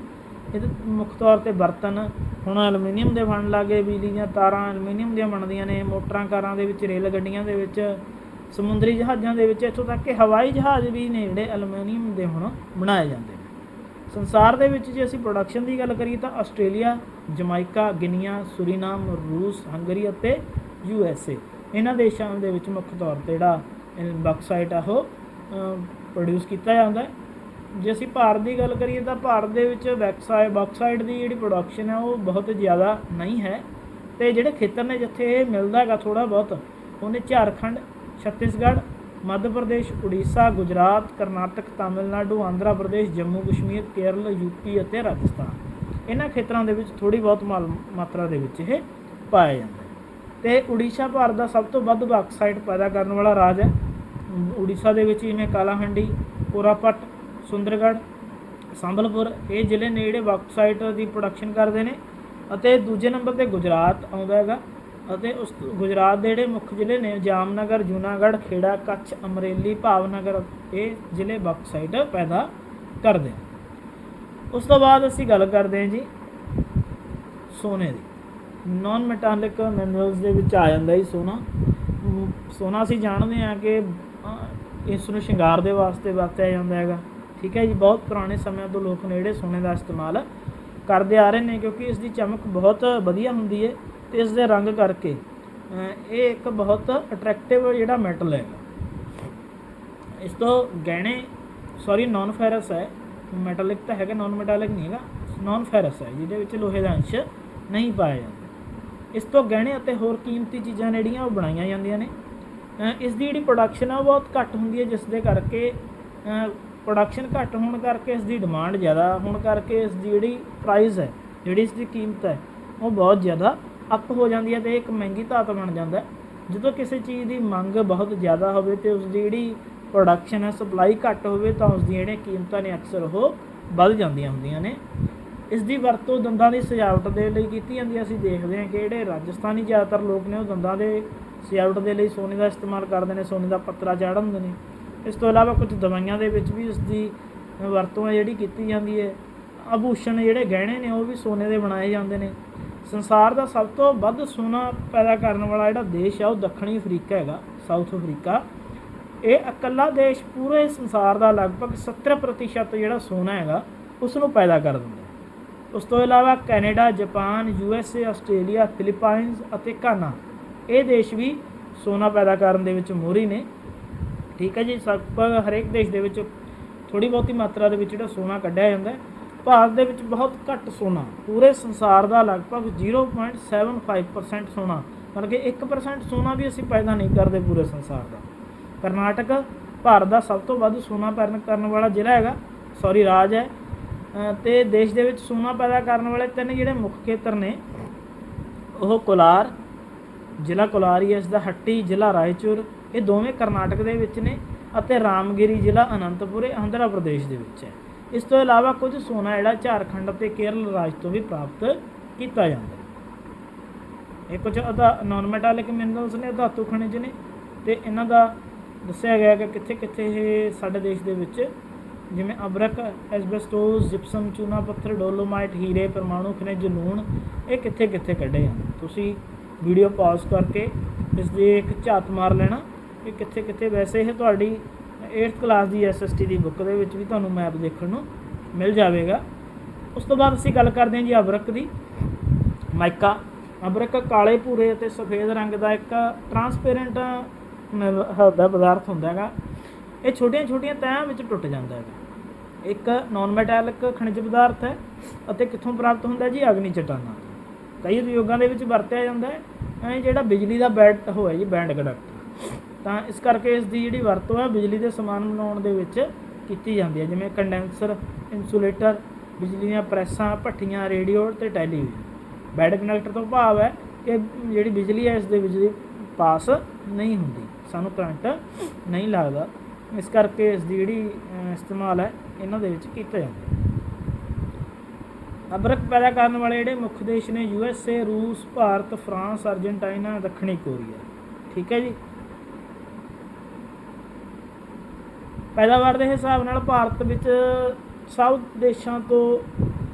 ਇਹਦੇ ਮੁੱਖ ਤੌਰ 'ਤੇ ਬਰਤਨ ਹੁਣ ਐਲੂਮੀਨੀਅਮ ਦੇ ਬਣਨ ਲੱਗ ਗਏ, ਬਿਜਲੀ ਦੀਆਂ ਤਾਰਾਂ ਐਲੂਮੀਨੀਅਮ ਦੀਆਂ ਬਣਦੀਆਂ ਨੇ, ਮੋਟਰਾਂ ਕਾਰਾਂ ਦੇ ਵਿੱਚ, ਰੇਲ ਗੱਡੀਆਂ ਦੇ ਵਿੱਚ, ਸਮੁੰਦਰੀ ਜਹਾਜ਼ਾਂ ਦੇ ਵਿੱਚ, ਇੱਥੋਂ ਤੱਕ ਕਿ ਹਵਾਈ ਜਹਾਜ਼ ਵੀ ਨੇ ਜਿਹੜੇ ਐਲੂਮੀਨੀਅਮ ਦੇ ਹੁਣ ਬਣਾਏ ਜਾਂਦੇ ਨੇ। ਸੰਸਾਰ ਦੇ ਵਿੱਚ ਜੇ ਅਸੀਂ ਪ੍ਰੋਡਕਸ਼ਨ ਦੀ ਗੱਲ ਕਰੀਏ ਤਾਂ ਆਸਟ੍ਰੇਲੀਆ, ਜਮਾਇਕਾ, ਗਿਨੀਆ, ਸੁਰੀਨਾਮ, ਰੂਸ, ਹੰਗਰੀ ਅਤੇ USA ਇਹਨਾਂ ਦੇਸ਼ਾਂ ਦੇ ਵਿੱਚ ਮੁੱਖ ਤੌਰ 'ਤੇ ਜਿਹੜਾ ਬੌਕਸਾਈਟ ਆ ਉਹ ਪ੍ਰੋਡਿਊਸ ਕੀਤਾ ਜਾਂਦਾ। ਜੇ ਅਸੀਂ ਭਾਰਤ ਦੀ ਗੱਲ ਕਰੀਏ ਤਾਂ ਭਾਰਤ ਦੇ ਵਿੱਚ ਬੌਕਸਾਈਟ ਦੀ ਜਿਹੜੀ ਪ੍ਰੋਡਕਸ਼ਨ ਹੈ ਉਹ ਬਹੁਤ ਜ਼ਿਆਦਾ ਨਹੀਂ ਹੈ, ਅਤੇ ਜਿਹੜੇ ਖੇਤਰ ਨੇ ਜਿੱਥੇ ਇਹ ਮਿਲਦਾ ਹੈਗਾ ਥੋੜ੍ਹਾ ਬਹੁਤ, ਉਹਨੇ ਝਾਰਖੰਡ, ਛੱਤੀਸਗੜ੍ਹ, ਮੱਧ ਪ੍ਰਦੇਸ਼, ਉੜੀਸਾ, ਗੁਜਰਾਤ, ਕਰਨਾਟਕ, ਤਾਮਿਲਨਾਡੂ, ਆਂਧਰਾ ਪ੍ਰਦੇਸ਼, ਜੰਮੂ ਕਸ਼ਮੀਰ, ਕੇਰਲ, UP ਅਤੇ ਰਾਜਸਥਾਨ ਇਹਨਾਂ ਖੇਤਰਾਂ ਦੇ ਵਿੱਚ ਥੋੜ੍ਹੀ ਬਹੁਤ ਮਾਤਰਾ ਦੇ ਵਿੱਚ ਇਹ ਪਾਇਆ ਜਾਂਦਾ ਹੈ। ਅਤੇ ਉੜੀਸਾ ਭਾਰਤ ਦਾ ਸਭ ਤੋਂ ਵੱਧ ਬੌਕਸਾਈਟ ਪੈਦਾ ਕਰਨ ਵਾਲਾ ਰਾਜ ਹੈ। ਉੜੀਸਾ ਦੇ ਵਿੱਚ ਜਿਵੇਂ ਕਾਲਾਹੰਡੀ, ਕੋਰਾਪਟ, ਸੁੰਦਰਗੜ੍ਹ, ਸੰਬਲਪੁਰ ਇਹ ਜ਼ਿਲ੍ਹੇ ਨੇ ਜਿਹੜੇ ਬੌਕਸਾਈਟ ਦੀ ਪ੍ਰੋਡਕਸ਼ਨ ਕਰਦੇ ਨੇ। ਅਤੇ ਦੂਜੇ ਨੰਬਰ 'ਤੇ ਗੁਜਰਾਤ ਆਉਂਦਾ ਹੈਗਾ, ਅਤੇ ਉਸ ਗੁਜਰਾਤ ਦੇ ਜਿਹੜੇ ਮੁੱਖ ਜ਼ਿਲ੍ਹੇ ਨੇ ਜਾਮਨਗਰ, ਜੂਨਾਗੜ੍ਹ, ਖੇੜਾ, ਕੱਛ, ਅਮਰੇਲੀ, ਭਾਵਨਗਰ ਇਹ ਜ਼ਿਲ੍ਹੇ ਬੌਕਸਾਈਟ ਪੈਦਾ ਕਰਦੇ ਆ। ਉਸ ਤੋਂ ਬਾਅਦ ਅਸੀਂ ਗੱਲ ਕਰਦੇ ਹਾਂ ਜੀ ਸੋਨੇ ਦੀ। ਨੋਨ ਮੈਟਾਲਿਕ ਮਿਨਰਲਸ ਦੇ ਵਿੱਚ ਆ ਜਾਂਦਾ ਜੀ ਸੋਨਾ। ਸੋਨਾ ਅਸੀਂ ਜਾਣਦੇ ਹਾਂ ਕਿ ਇਸ ਨੂੰ ਸ਼ਿੰਗਾਰ ਦੇ ਵਾਸਤੇ ਵਰਤਿਆ ਜਾਂਦਾ ਹੈਗਾ, ਠੀਕ ਹੈ ਜੀ। ਬਹੁਤ ਪੁਰਾਣੇ ਸਮਿਆਂ ਤੋਂ ਲੋਕ ਨੇ ਜਿਹੜੇ ਸੋਨੇ ਦਾ ਇਸਤੇਮਾਲ ਕਰਦੇ ਆ ਰਹੇ ਨੇ, ਕਿਉਂਕਿ ਇਸ ਦੀ ਚਮਕ ਬਹੁਤ ਵਧੀਆ ਹੁੰਦੀ ਹੈ ਅਤੇ ਇਸ ਦੇ ਰੰਗ ਕਰਕੇ ਇਹ ਇੱਕ ਬਹੁਤ ਅਟਰੈਕਟਿਵ ਜਿਹੜਾ ਮੈਟਲ ਹੈਗਾ। ਇਸ ਤੋਂ ਗਹਿਣੇ ਨੋਨ ਫੈਰਸ ਹੈ, ਮੈਟਾਲਿਕ ਤਾਂ ਹੈਗਾ, ਨੋਨ ਮੈਟਾਲਿਕ ਨਹੀਂ ਹੈਗਾ, ਨੋਨ ਫੈਰਸ ਹੈ ਜਿਹਦੇ ਵਿੱਚ ਲੋਹੇ ਦਾ ਅੰਸ਼ ਨਹੀਂ ਪਾਇਆ ਜਾਂਦਾ। ਇਸ ਤੋਂ ਗਹਿਣੇ ਅਤੇ ਹੋਰ ਕੀਮਤੀ ਚੀਜ਼ਾਂ ਜਿਹੜੀਆਂ ਉਹ ਬਣਾਈਆਂ ਜਾਂਦੀਆਂ ਨੇ। ਇਸ ਦੀ ਜਿਹੜੀ ਪ੍ਰੋਡਕਸ਼ਨ ਆ ਉਹ ਬਹੁਤ ਘੱਟ ਹੁੰਦੀ ਹੈ, ਜਿਸ ਦੇ ਕਰਕੇ ਪ੍ਰੋਡਕਸ਼ਨ ਘੱਟ ਹੋਣ ਕਰਕੇ ਇਸ ਦੀ ਡਿਮਾਂਡ ਜ਼ਿਆਦਾ ਹੋਣ ਕਰਕੇ ਇਸ ਦੀ ਜਿਹੜੀ ਪ੍ਰਾਈਸ ਹੈ, ਜਿਹੜੀ ਇਸ ਦੀ ਕੀਮਤ ਹੈ ਉਹ ਬਹੁਤ ਜ਼ਿਆਦਾ ਅਪ ਹੋ ਜਾਂਦੀ ਹੈ ਅਤੇ ਇੱਕ ਮਹਿੰਗੀ ਧਾਤ ਬਣ ਜਾਂਦਾ। ਜਦੋਂ ਕਿਸੇ ਚੀਜ਼ ਦੀ ਮੰਗ ਬਹੁਤ ਜ਼ਿਆਦਾ ਹੋਵੇ ਅਤੇ ਉਸ ਦੀ ਜਿਹੜੀ ਪ੍ਰੋਡਕਸ਼ਨ ਹੈ, ਸਪਲਾਈ ਘੱਟ ਹੋਵੇ ਤਾਂ ਉਸ ਦੀਆਂ ਜਿਹੜੀਆਂ ਕੀਮਤਾਂ ਨੇ ਅਕਸਰ ਉਹ ਵੱਧ ਜਾਂਦੀਆਂ ਹੁੰਦੀਆਂ ਨੇ। ਇਸ ਦੀ ਵਰਤੋਂ ਦੰਦਾਂ ਦੀ ਸਜਾਵਟ ਦੇ ਲਈ ਕੀਤੀ ਜਾਂਦੀ ਹੈ। ਅਸੀਂ ਦੇਖਦੇ ਹਾਂ ਕਿ ਜਿਹੜੇ ਰਾਜਸਥਾਨੀ ਜ਼ਿਆਦਾਤਰ ਲੋਕ ਨੇ ਉਹ ਦੰਦਾਂ ਦੇ ਸਜਾਵਟ ਦੇ ਲਈ ਸੋਨੇ ਦਾ ਇਸਤੇਮਾਲ ਕਰਦੇ ਨੇ, ਸੋਨੇ ਦਾ ਪੱਤਰਾ ਚਾੜ੍ਹਦੇ ਨੇ। ਇਸ ਤੋਂ ਇਲਾਵਾ ਕੁਝ ਦਵਾਈਆਂ ਦੇ ਵਿੱਚ ਵੀ ਇਸ ਦੀ ਵਰਤੋਂ ਹੈ ਜਿਹੜੀ ਕੀਤੀ ਜਾਂਦੀ ਹੈ। ਆਭੂਸ਼ਣ ਜਿਹੜੇ ਗਹਿਣੇ ਨੇ ਉਹ ਵੀ ਸੋਨੇ ਦੇ ਬਣਾਏ ਜਾਂਦੇ ਨੇ। ਸੰਸਾਰ ਦਾ ਸਭ ਤੋਂ ਵੱਧ ਸੋਨਾ ਪੈਦਾ ਕਰਨ ਵਾਲਾ ਜਿਹੜਾ ਦੇਸ਼ ਹੈ ਉਹ ਦੱਖਣੀ ਅਫਰੀਕਾ ਹੈਗਾ, ਸਾਊਥ ਅਫਰੀਕਾ। ਇਹ ਇਕੱਲਾ ਦੇਸ਼ ਪੂਰੇ ਸੰਸਾਰ ਦਾ ਲਗਭਗ 70% ਜਿਹੜਾ ਸੋਨਾ ਹੈਗਾ ਉਸ ਨੂੰ ਪੈਦਾ ਕਰ ਦਿੰਦਾ। ਉਸ ਤੋਂ ਇਲਾਵਾ ਕੈਨੇਡਾ, ਜਾਪਾਨ, USA, ਆਸਟ੍ਰੇਲੀਆ, ਫਿਲੀਪਾਈਨਸ ਅਤੇ ਘਾਨਾ ਇਹ ਦੇਸ਼ ਵੀ ਸੋਨਾ ਪੈਦਾ ਕਰਨ ਦੇ ਵਿੱਚ ਮੋਹਰੀ ਨੇ, ਠੀਕ ਹੈ ਜੀ। ਲਗਭਗ ਹਰੇਕ ਦੇਸ਼ ਦੇ ਵਿੱਚ ਥੋੜ੍ਹੀ ਬਹੁਤੀ ਮਾਤਰਾ ਦੇ ਵਿੱਚ ਜਿਹੜਾ ਸੋਨਾ ਕੱਢਿਆ ਜਾਂਦਾ। ਭਾਰਤ ਦੇ ਵਿੱਚ ਬਹੁਤ ਘੱਟ ਸੋਨਾ, ਪੂਰੇ ਸੰਸਾਰ ਦਾ ਲਗਭਗ 0.75% ਸੋਨਾ, ਮਤਲਬ ਕਿ 1% ਸੋਨਾ ਵੀ ਅਸੀਂ ਪੈਦਾ ਨਹੀਂ ਕਰਦੇ ਪੂਰੇ ਸੰਸਾਰ ਦਾ। ਕਰਨਾਟਕ ਭਾਰਤ ਦਾ ਸਭ ਤੋਂ ਵੱਧ ਸੋਨਾ ਪੈਦਾ ਕਰਨ ਵਾਲਾ ਜ਼ਿਲ੍ਹਾ ਹੈਗਾ, ਰਾਜ ਹੈ। ਅਤੇ ਦੇਸ਼ ਦੇ ਵਿੱਚ ਸੋਨਾ ਪੈਦਾ ਕਰਨ ਵਾਲੇ 3 ਜਿਹੜੇ ਮੁੱਖ ਖੇਤਰ ਨੇ ਉਹ ਕੋਲਾਰ, ਜ਼ਿਲ੍ਹਾ ਕੋਲਾਰ ਹੀ ਹੈ, ਇਸ ਦਾ ਹੱਟੀ ਜ਼ਿਲ੍ਹਾ ਰਾਏਚੂਰ, ਇਹ ਦੋਵੇਂ ਕਰਨਾਟਕ ਦੇ ਵਿੱਚ ਨੇ, ਅਤੇ ਰਾਮਗਿਰੀ ਜ਼ਿਲ੍ਹਾ ਅਨੰਤਪੁਰ ਇਹ ਆਂਧਰਾ ਪ੍ਰਦੇਸ਼ ਦੇ ਵਿੱਚ ਹੈ। ਇਸ ਤੋਂ ਇਲਾਵਾ ਕੁਝ ਸੋਨਾ ਜਿਹੜਾ ਝਾਰਖੰਡ ਅਤੇ ਕੇਰਲ ਰਾਜ ਤੋਂ ਵੀ ਪ੍ਰਾਪਤ ਕੀਤਾ ਜਾਂਦਾ। ਇਹ ਕੁਝ ਨੋਨ ਮੈਟਾਲਿਕ ਮਿਨਰਲਸ ਨੇ, ਧਾਤੂ ਖਣਿਜ ਨੇ, ਅਤੇ ਇਹਨਾਂ ਦਾ ਦੱਸਿਆ ਗਿਆ ਕਿ ਕਿੱਥੇ ਕਿੱਥੇ ਇਹ ਸਾਡੇ ਦੇਸ਼ ਦੇ ਵਿੱਚ, ਜਿਵੇਂ ਅਬਰਕ, ਐਸਬੈਸਟੋਸ, ਜਿਪਸਮ, ਚੂਨਾ ਪੱਥਰ, ਡੋਲੋਮਾਈਟ, ਹੀਰੇ, ਪਰਮਾਣੂ ਖਣਿਜ, ਲੂਣ, ਇਹ ਕਿੱਥੇ ਕਿੱਥੇ ਕੱਢੇ ਜਾਂਦੇ। ਤੁਸੀਂ ਵੀਡੀਓ ਪਾਜ਼ ਕਰਕੇ ਇਸ ਦੀ ਇੱਕ ਝਾਤ ਮਾਰ ਲੈਣਾ ਕਿ ਕਿੱਥੇ ਕਿੱਥੇ। ਵੈਸੇ ਇਹ ਤੁਹਾਡੀ 8th ਕਲਾਸ ਦੀ SST ਦੀ ਬੁੱਕ ਦੇ ਵਿੱਚ ਵੀ ਤੁਹਾਨੂੰ ਮੈਪ ਦੇਖਣ ਨੂੰ ਮਿਲ ਜਾਵੇਗਾ। ਉਸ ਤੋਂ ਬਾਅਦ ਅਸੀਂ ਗੱਲ ਕਰਦੇ ਹਾਂ ਜੀ ਅਬਰਕ ਦੀ। ਮਾਈਕਾ ਅਬਰਕ ਕਾਲੇ, ਭੂਰੇ ਅਤੇ ਸਫੇਦ ਰੰਗ ਦਾ ਇੱਕ ਟਰਾਂਸਪੇਰੈਂਟ ਦਾ ਪਦਾਰਥ ਹੁੰਦਾ ਹੈਗਾ। ਇਹ ਛੋਟੀਆਂ ਛੋਟੀਆਂ ਤਹਿਾਂ ਵਿੱਚ ਟੁੱਟ ਜਾਂਦਾ ਹੈਗਾ। ਇੱਕ ਨੋਨ ਮੈਟੈਲਿਕ ਖਣਿਜ ਪਦਾਰਥ ਹੈ ਅਤੇ ਕਿੱਥੋਂ ਪ੍ਰਾਪਤ ਹੁੰਦਾ ਜੀ? ਅਗਨੀ ਚਟਾਨਾਂ। ਕਈ ਉਦਯੋਗਾਂ ਦੇ ਵਿੱਚ ਵਰਤਿਆ ਜਾਂਦਾ ਹੈ। ਜਿਹੜਾ ਬਿਜਲੀ ਦਾ ਬੈਟ ਹੋਇਆ ਜੀ, ਬੈਂਡ ਕੰਡਕਟਰ, ਤਾਂ ਇਸ ਕਰਕੇ ਇਸ ਦੀ ਜਿਹੜੀ ਵਰਤੋਂ ਹੈ ਬਿਜਲੀ ਦੇ ਸਮਾਨ ਬਣਾਉਣ ਦੇ ਵਿੱਚ ਕੀਤੀ ਜਾਂਦੀ ਹੈ, ਜਿਵੇਂ ਕੰਡੈਂਸਰ, ਇਨਸੂਲੇਟਰ, ਬਿਜਲੀ ਦੀਆਂ ਪ੍ਰੈਸਾਂ, ਭੱਠੀਆਂ, ਰੇਡੀਓ ਅਤੇ ਟੈਲੀਵਿਜ਼ਨ। ਬੈਂਡ ਕੰਡਕਟਰ ਤੋਂ ਭਾਵ ਹੈ ਕਿ ਜਿਹੜੀ ਬਿਜਲੀ ਹੈ ਇਸ ਦੇ ਬਿਜਲੀ ਪਾਸ ਨਹੀਂ ਹੁੰਦੀ, ਸਾਨੂੰ ਕਰੰਟ ਨਹੀਂ ਲੱਗਦਾ, ਇਸ ਕਰਕੇ ਇਸ ਦੀ ਜਿਹੜੀ ਇਸਤੇਮਾਲ ਹੈ ਇਹਨਾਂ ਦੇ ਵਿੱਚ ਕੀਤਾ ਜਾਂਦਾ। ਅਬਰਕ ਪੈਦਾ ਕਰਨ ਵਾਲੇ ਜਿਹੜੇ ਮੁੱਖ ਦੇਸ਼ ਨੇ USA, ਰੂਸ, ਭਾਰਤ, ਫਰਾਂਸ, ਅਰਜਨਟਾਈਨਾ, ਦੱਖਣੀ ਕੋਰੀਆ, ਠੀਕ ਹੈ ਜੀ। ਪੈਦਾਵਾਰ ਦੇ ਹਿਸਾਬ ਨਾਲ ਭਾਰਤ ਵਿੱਚ ਸਭ ਦੇਸ਼ਾਂ ਤੋਂ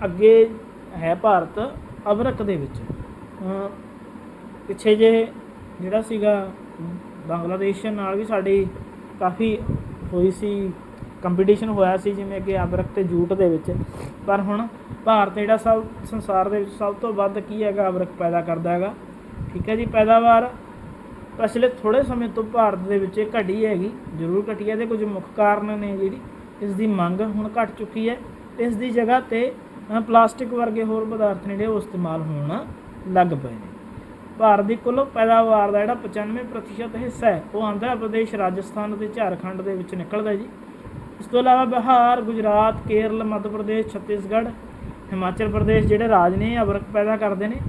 ਅੱਗੇ ਹੈ ਭਾਰਤ ਅਬਰਕ ਦੇ ਵਿੱਚ। ਪਿੱਛੇ ਜੇ ਜਿਹੜਾ ਸੀਗਾ ਬੰਗਲਾਦੇਸ਼ ਨਾਲ ਵੀ ਸਾਡੀ ਕਾਫੀ ਹੋਈ ਸੀ, ਕੰਪੀਟੀਸ਼ਨ ਹੋਇਆ ਸੀ ਜਿਵੇਂ ਕਿ ਅਬਰਕ ਅਤੇ ਜੂਟ ਦੇ ਵਿੱਚ। ਪਰ ਹੁਣ ਭਾਰਤ ਜਿਹੜਾ ਸੰਸਾਰ ਦੇ ਵਿੱਚ ਸਭ ਤੋਂ ਵੱਧ ਕੀ ਹੈਗਾ, ਅਬਰਕ ਪੈਦਾ ਕਰਦਾ ਹੈਗਾ। ਠੀਕ ਹੈ ਜੀ। ਪੈਦਾਵਾਰ ਪਿਛਲੇ ਥੋੜ੍ਹੇ ਸਮੇਂ ਤੋਂ ਭਾਰਤ ਦੇ ਵਿੱਚ ਘਟੀ ਹੈਗੀ, ਜ਼ਰੂਰ ਘਟੀ ਹੈ। ਇਹਦੇ ਕੁਝ ਮੁੱਖ ਕਾਰਨ ਨੇ। ਜਿਹੜੀ ਇਸ ਦੀ ਮੰਗ ਹੁਣ ਘੱਟ ਚੁੱਕੀ ਹੈ, ਇਸ ਦੀ ਜਗ੍ਹਾ 'ਤੇ ਪਲਾਸਟਿਕ ਵਰਗੇ ਹੋਰ ਪਦਾਰਥ ਨੇ ਜਿਹੜੇ ਉਹ ਇਸਤੇਮਾਲ ਹੋਣ ਲੱਗ ਪਏ ਨੇ। ਭਾਰਤ ਦੀ ਕੁੱਲ ਪੈਦਾਵਾਰ ਦਾ ਜਿਹੜਾ 95% ਹਿੱਸਾ ਹੈ ਉਹ ਆਂਧਰਾ ਪ੍ਰਦੇਸ਼, ਰਾਜਸਥਾਨ ਅਤੇ ਝਾਰਖੰਡ ਦੇ ਵਿੱਚ ਨਿਕਲਦਾ ਜੀ। ਇਸ ਤੋਂ ਇਲਾਵਾ ਬਿਹਾਰ, ਗੁਜਰਾਤ, ਕੇਰਲ, ਮੱਧ ਪ੍ਰਦੇਸ਼, ਛੱਤੀਸਗੜ੍ਹ, ਹਿਮਾਚਲ ਪ੍ਰਦੇਸ਼ ਜਿਹੜੇ ਰਾਜ ਨੇ ਅਬਰਕ ਪੈਦਾ ਕਰਦੇ ਨੇ।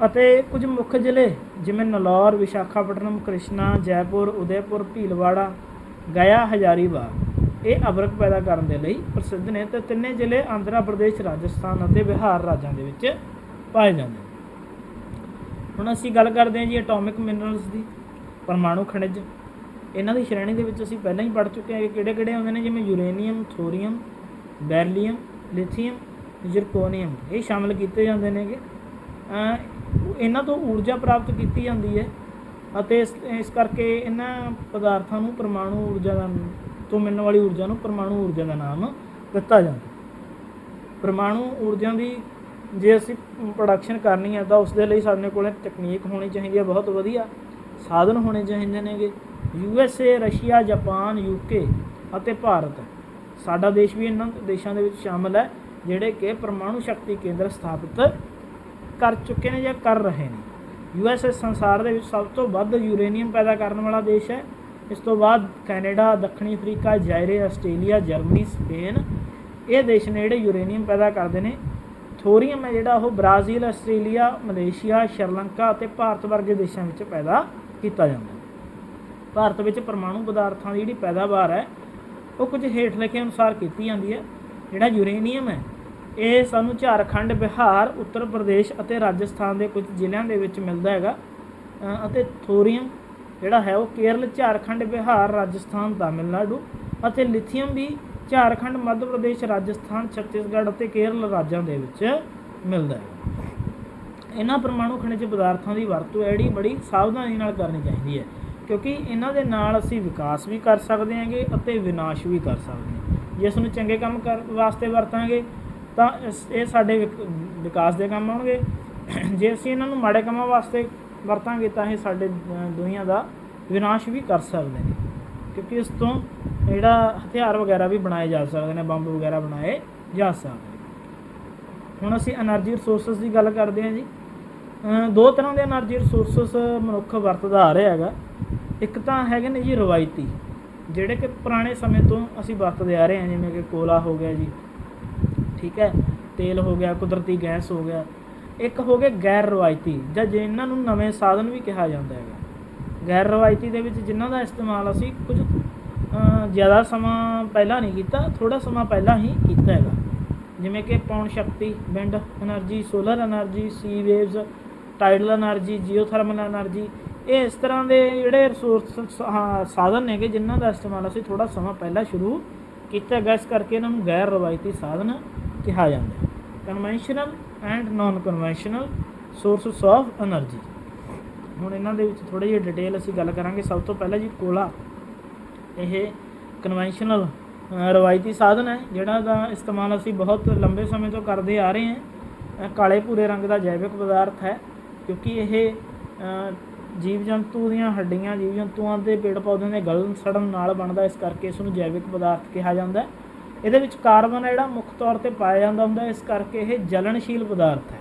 ਅਤੇ ਕੁਝ ਮੁੱਖ ਜ਼ਿਲ੍ਹੇ ਜਿਵੇਂ ਨਲੌਰ, ਵਿਸ਼ਾਖਾਪਟਨਮ, ਕ੍ਰਿਸ਼ਨਾ, ਜੈਪੁਰ, ਉਦੈਪੁਰ, ਭੀਲਵਾੜਾ, ਗਇਆ, ਹਜ਼ਾਰੀਬਾਗ ਇਹ ਅਬਰਕ ਪੈਦਾ ਕਰਨ ਦੇ ਲਈ ਪ੍ਰਸਿੱਧ ਨੇ। ਅਤੇ ਤਿੰਨੇ ਜ਼ਿਲ੍ਹੇ ਆਂਧਰਾ ਪ੍ਰਦੇਸ਼, ਰਾਜਸਥਾਨ ਅਤੇ ਬਿਹਾਰ ਰਾਜਾਂ ਦੇ ਵਿੱਚ ਪਾਏ ਜਾਂਦੇ ਨੇ। ਹੁਣ ਅਸੀਂ ਗੱਲ ਕਰਦੇ ਹਾਂ ਜੀ ਐਟੋਮਿਕ ਮਿਨਰਲਸ ਦੀ, ਪਰਮਾਣੂ ਖਣਿਜ। ਇਹਨਾਂ ਦੀ ਸ਼੍ਰੇਣੀ ਦੇ ਵਿੱਚ ਅਸੀਂ ਪਹਿਲਾਂ ਹੀ ਪੜ੍ਹ ਚੁੱਕੇ ਹਾਂ ਕਿ ਕਿਹੜੇ ਕਿਹੜੇ ਆਉਂਦੇ ਨੇ, ਜਿਵੇਂ ਯੂਰੇਨੀਅਮ, ਥੋਰੀਅਮ, ਬੈਰੀਲੀਅਮ, ਲਿਥੀਅਮ, ਜ਼ਰਕੋਨੀਅਮ ਇਹ ਸ਼ਾਮਿਲ ਕੀਤੇ ਜਾਂਦੇ ਨੇਗੇ। ਇਹਨਾਂ ਤੋਂ ਊਰਜਾ ਪ੍ਰਾਪਤ ਕੀਤੀ ਜਾਂਦੀ ਹੈ ਅਤੇ ਇਸ ਕਰਕੇ ਇਹਨਾਂ ਪਦਾਰਥਾਂ ਨੂੰ ਪਰਮਾਣੂ ਊਰਜਾ ਤੋਂ ਮਿਲਣ ਵਾਲੀ ਊਰਜਾ ਨੂੰ ਪਰਮਾਣੂ ਊਰਜਾ ਦਾ ਨਾਮ ਦਿੱਤਾ ਜਾਂਦਾ। ਪਰਮਾਣੂ ਊਰਜਾ ਦੀ ਜੇ ਅਸੀਂ ਪ੍ਰੋਡਕਸ਼ਨ ਕਰਨੀ ਹੈ ਤਾਂ ਉਸ ਦੇ ਲਈ ਸਾਡੇ ਕੋਲ ਤਕਨੀਕ ਹੋਣੀ ਚਾਹੀਦੀ ਹੈ, ਬਹੁਤ ਵਧੀਆ ਸਾਧਨ ਹੋਣੇ ਚਾਹੀਦੇ ਨੇਗੇ। USA, ਰਸ਼ੀਆ, ਜਾਪਾਨ, UK ਅਤੇ ਭਾਰਤ, ਸਾਡਾ ਦੇਸ਼ ਵੀ ਇਹਨਾਂ ਦੇਸ਼ਾਂ ਦੇ ਵਿੱਚ ਸ਼ਾਮਿਲ ਹੈ ਜਿਹੜੇ ਕਿ ਪਰਮਾਣੂ ਸ਼ਕਤੀ ਕੇਂਦਰ ਸਥਾਪਿਤ ਕਰ ਚੁੱਕੇ ਨੇ ਜਾਂ ਕਰ ਰਹੇ ਨੇ। USA ਸੰਸਾਰ ਦੇ ਵਿੱਚ ਸਭ ਤੋਂ ਵੱਧ ਯੂਰੇਨੀਅਮ ਪੈਦਾ ਕਰਨ ਵਾਲਾ ਦੇਸ਼ ਹੈ। ਇਸ ਤੋਂ ਬਾਅਦ ਕੈਨੇਡਾ, ਦੱਖਣੀ ਅਫਰੀਕਾ, ਜਾਇਰੇ, ਆਸਟ੍ਰੇਲੀਆ, ਜਰਮਨੀ, ਸਪੇਨ ਇਹ ਦੇਸ਼ ਨੇ ਜਿਹੜੇ ਯੂਰੇਨੀਅਮ ਪੈਦਾ ਕਰਦੇ ਨੇ। ਥੋਰੀਅਮ ਹੈ ਜਿਹੜਾ ਉਹ ਬ੍ਰਾਜ਼ੀਲ, ਆਸਟ੍ਰੇਲੀਆ, ਮਲੇਸ਼ੀਆ, ਸ਼੍ਰੀਲੰਕਾ ਅਤੇ ਭਾਰਤ ਵਰਗੇ ਦੇਸ਼ਾਂ ਵਿੱਚ ਪੈਦਾ ਕੀਤਾ ਜਾਂਦਾ ਹੈ। ਭਾਰਤ ਵਿੱਚ ਪਰਮਾਣੂ ਪਦਾਰਥਾਂ ਦੀ ਜਿਹੜੀ ਪੈਦਾਵਾਰ ਹੈ ਉਹ ਕੁਝ ਹੇਠ ਲਿਖੇ ਅਨੁਸਾਰ ਕੀਤੀ ਜਾਂਦੀ ਹੈ। ਜਿਹੜਾ ਯੂਰੇਨੀਅਮ ਹੈ ਇਹ ਸਾਨੂੰ ਝਾਰਖੰਡ, ਬਿਹਾਰ, ਉੱਤਰ ਪ੍ਰਦੇਸ਼ ਅਤੇ ਰਾਜਸਥਾਨ ਦੇ ਕੁਝ ਜ਼ਿਲ੍ਹਿਆਂ ਦੇ ਵਿੱਚ ਮਿਲਦਾ ਹੈਗਾ। ਅਤੇ ਥੋਰੀਅਮ ਜਿਹੜਾ ਹੈ ਉਹ ਕੇਰਲ, ਝਾਰਖੰਡ, ਬਿਹਾਰ, ਰਾਜਸਥਾਨ, ਤਾਮਿਲਨਾਡੂ ਅਤੇ ਲਿਥੀਅਮ ਵੀ ਝਾਰਖੰਡ, ਮੱਧ ਪ੍ਰਦੇਸ਼, ਰਾਜਸਥਾਨ, ਛੱਤੀਸਗੜ੍ਹ ਅਤੇ ਕੇਰਲ ਰਾਜਾਂ ਦੇ ਵਿੱਚ ਮਿਲਦਾ ਹੈ। ਇਹਨਾਂ ਪਰਮਾਣੂ ਖਣਿਜ ਪਦਾਰਥਾਂ ਦੀ ਵਰਤੋਂ ਹੈ ਜਿਹੜੀ ਬੜੀ ਸਾਵਧਾਨੀ ਨਾਲ ਕਰਨੀ ਚਾਹੀਦੀ ਹੈ, ਕਿਉਂਕਿ ਇਹਨਾਂ ਦੇ ਨਾਲ ਅਸੀਂ ਵਿਕਾਸ ਵੀ ਕਰ ਸਕਦੇ ਹਾਂਗੇ ਅਤੇ ਵਿਨਾਸ਼ ਵੀ ਕਰ ਸਕਦੇ ਹਾਂ। ਜੇ ਇਸ ਨੂੰ ਚੰਗੇ ਕੰਮ ਵਾਸਤੇ ਵਰਤਾਂਗੇ ਤਾਂ ਇਹ ਸਾਡੇ ਵਿਕਾਸ ਦੇ ਕੰਮ ਆਉਣਗੇ। ਜੇ ਅਸੀਂ ਇਹਨਾਂ ਨੂੰ ਮਾੜੇ ਕੰਮਾਂ ਵਾਸਤੇ ਵਰਤਾਂਗੇ ਤਾਂ ਇਹ ਸਾਡੇ ਦੁਨੀਆ ਦਾ ਵਿਨਾਸ਼ ਵੀ ਕਰ ਸਕਦੇ ਨੇ, ਕਿਉਂਕਿ ਇਸ ਤੋਂ ਜਿਹੜਾ ਹਥਿਆਰ ਵਗੈਰਾ ਵੀ ਬਣਾਏ ਜਾ ਸਕਦੇ ਨੇ, ਬੰਬ ਵਗੈਰਾ ਬਣਾਏ ਜਾ ਸਕਦੇ। ਹੁਣ ਅਸੀਂ ਐਨਰਜੀ ਰਿਸੋਰਸਿਸ ਦੀ ਗੱਲ ਕਰਦੇ ਹਾਂ ਜੀ। ਦੋ ਤਰ੍ਹਾਂ ਦੇ ਐਨਰਜੀ ਰਿਸੋਰਸਿਸ ਮਨੁੱਖ ਵਰਤਦਾ ਆ ਰਿਹਾ ਹੈਗਾ। ਇੱਕ ਤਾਂ ਹੈਗੇ ਨੇ ਜੀ ਰਵਾਇਤੀ, ਜਿਹੜੇ ਕਿ ਪੁਰਾਣੇ ਸਮੇਂ ਤੋਂ ਅਸੀਂ ਵਰਤਦੇ ਆ ਰਹੇ ਹਾਂ, ਜਿਵੇਂ ਕਿ ਕੋਲਾ ਹੋ ਗਿਆ ਜੀ, ਠੀਕ ਹੈ, ਤੇਲ ਹੋ ਗਿਆ, ਕੁਦਰਤੀ ਗੈਸ ਹੋ ਗਿਆ। ਇੱਕ ਹੋ ਗਏ ਗੈਰ ਰਵਾਇਤੀ, ਜਾਂ ਜਿਨ੍ਹਾਂ ਨੂੰ ਨਵੇਂ ਸਾਧਨ ਵੀ ਕਿਹਾ ਜਾਂਦਾ ਹੈਗਾ। ਗੈਰ ਰਵਾਇਤੀ ਦੇ ਵਿੱਚ ਜਿਨ੍ਹਾਂ ਦਾ ਇਸਤੇਮਾਲ ਅਸੀਂ ਕੁਝ ਜ਼ਿਆਦਾ ਸਮਾਂ ਪਹਿਲਾਂ ਨਹੀਂ ਕੀਤਾ, ਥੋੜ੍ਹਾ ਸਮਾਂ ਪਹਿਲਾਂ ਹੀ ਕੀਤਾ ਹੈਗਾ, ਜਿਵੇਂ ਕਿ ਪੌਣ ਸ਼ਕਤੀ, wind energy, solar energy, sea waves, tidal energy, geothermal energy. ਇਹ ਇਸ ਤਰ੍ਹਾਂ ਦੇ ਜਿਹੜੇ ਰਿਸੋਰਸ ਸਾਧਨ ਨੇਗੇ ਜਿਨ੍ਹਾਂ ਦਾ ਇਸਤੇਮਾਲ ਅਸੀਂ ਥੋੜ੍ਹਾ ਸਮਾਂ ਪਹਿਲਾਂ ਸ਼ੁਰੂ ਕੀਤਾ ਹੈਗਾ, ਇਸ ਕਰਕੇ ਇਹਨਾਂ ਨੂੰ ਗੈਰ ਰਵਾਇਤੀ ਸਾਧਨ ਕਿਹਾ ਜਾਂਦਾ ਹੈ। Conventional and naan conventional sources of energy. ਹੁਣ ਇਹਨਾਂ ਦੇ ਵਿੱਚ ਥੋੜ੍ਹੀ ਜਿਹੀ ਡਿਟੇਲ ਅਸੀਂ ਗੱਲ ਕਰਾਂਗੇ। ਸਭ ਤੋਂ ਪਹਿਲਾਂ ਜੀ ਕੋਲਾ, ਇਹ ਕਨਵੈਨਸ਼ਨਲ ਰਵਾਇਤੀ ਸਾਧਨ ਹੈ ਜਿਹੜਾ ਦਾ ਇਸਤੇਮਾਲ ਅਸੀਂ ਬਹੁਤ ਲੰਬੇ ਸਮੇਂ ਤੋਂ ਕਰਦੇ ਆ ਰਹੇ ਹਾਂ। ਕਾਲੇ ਭੂਰੇ ਰੰਗ ਦਾ ਜੈਵਿਕ ਪਦਾਰਥ ਹੈ, ਕਿਉਂਕਿ ਇਹ ਜੀਵ ਜੰਤੂ ਦੀਆਂ ਹੱਡੀਆਂ, ਜੀਵ ਜੰਤੂਆਂ ਦੇ ਪੇੜ ਪੌਦਿਆਂ ਦੇ ਗਲਣ ਸੜਨ ਨਾਲ ਬਣਦਾ, ਇਸ ਕਰਕੇ ਇਸ ਨੂੰ ਜੈਵਿਕ ਪਦਾਰਥ ਕਿਹਾ ਜਾਂਦਾ। ਇਹਦੇ ਵਿੱਚ ਕਾਰਬਨ ਹੈ ਜਿਹੜਾ ਮੁੱਖ ਤੌਰ 'ਤੇ ਪਾਇਆ ਜਾਂਦਾ ਹੁੰਦਾ, ਇਸ ਕਰਕੇ ਇਹ ਜਲਣਸ਼ੀਲ ਪਦਾਰਥ ਹੈ।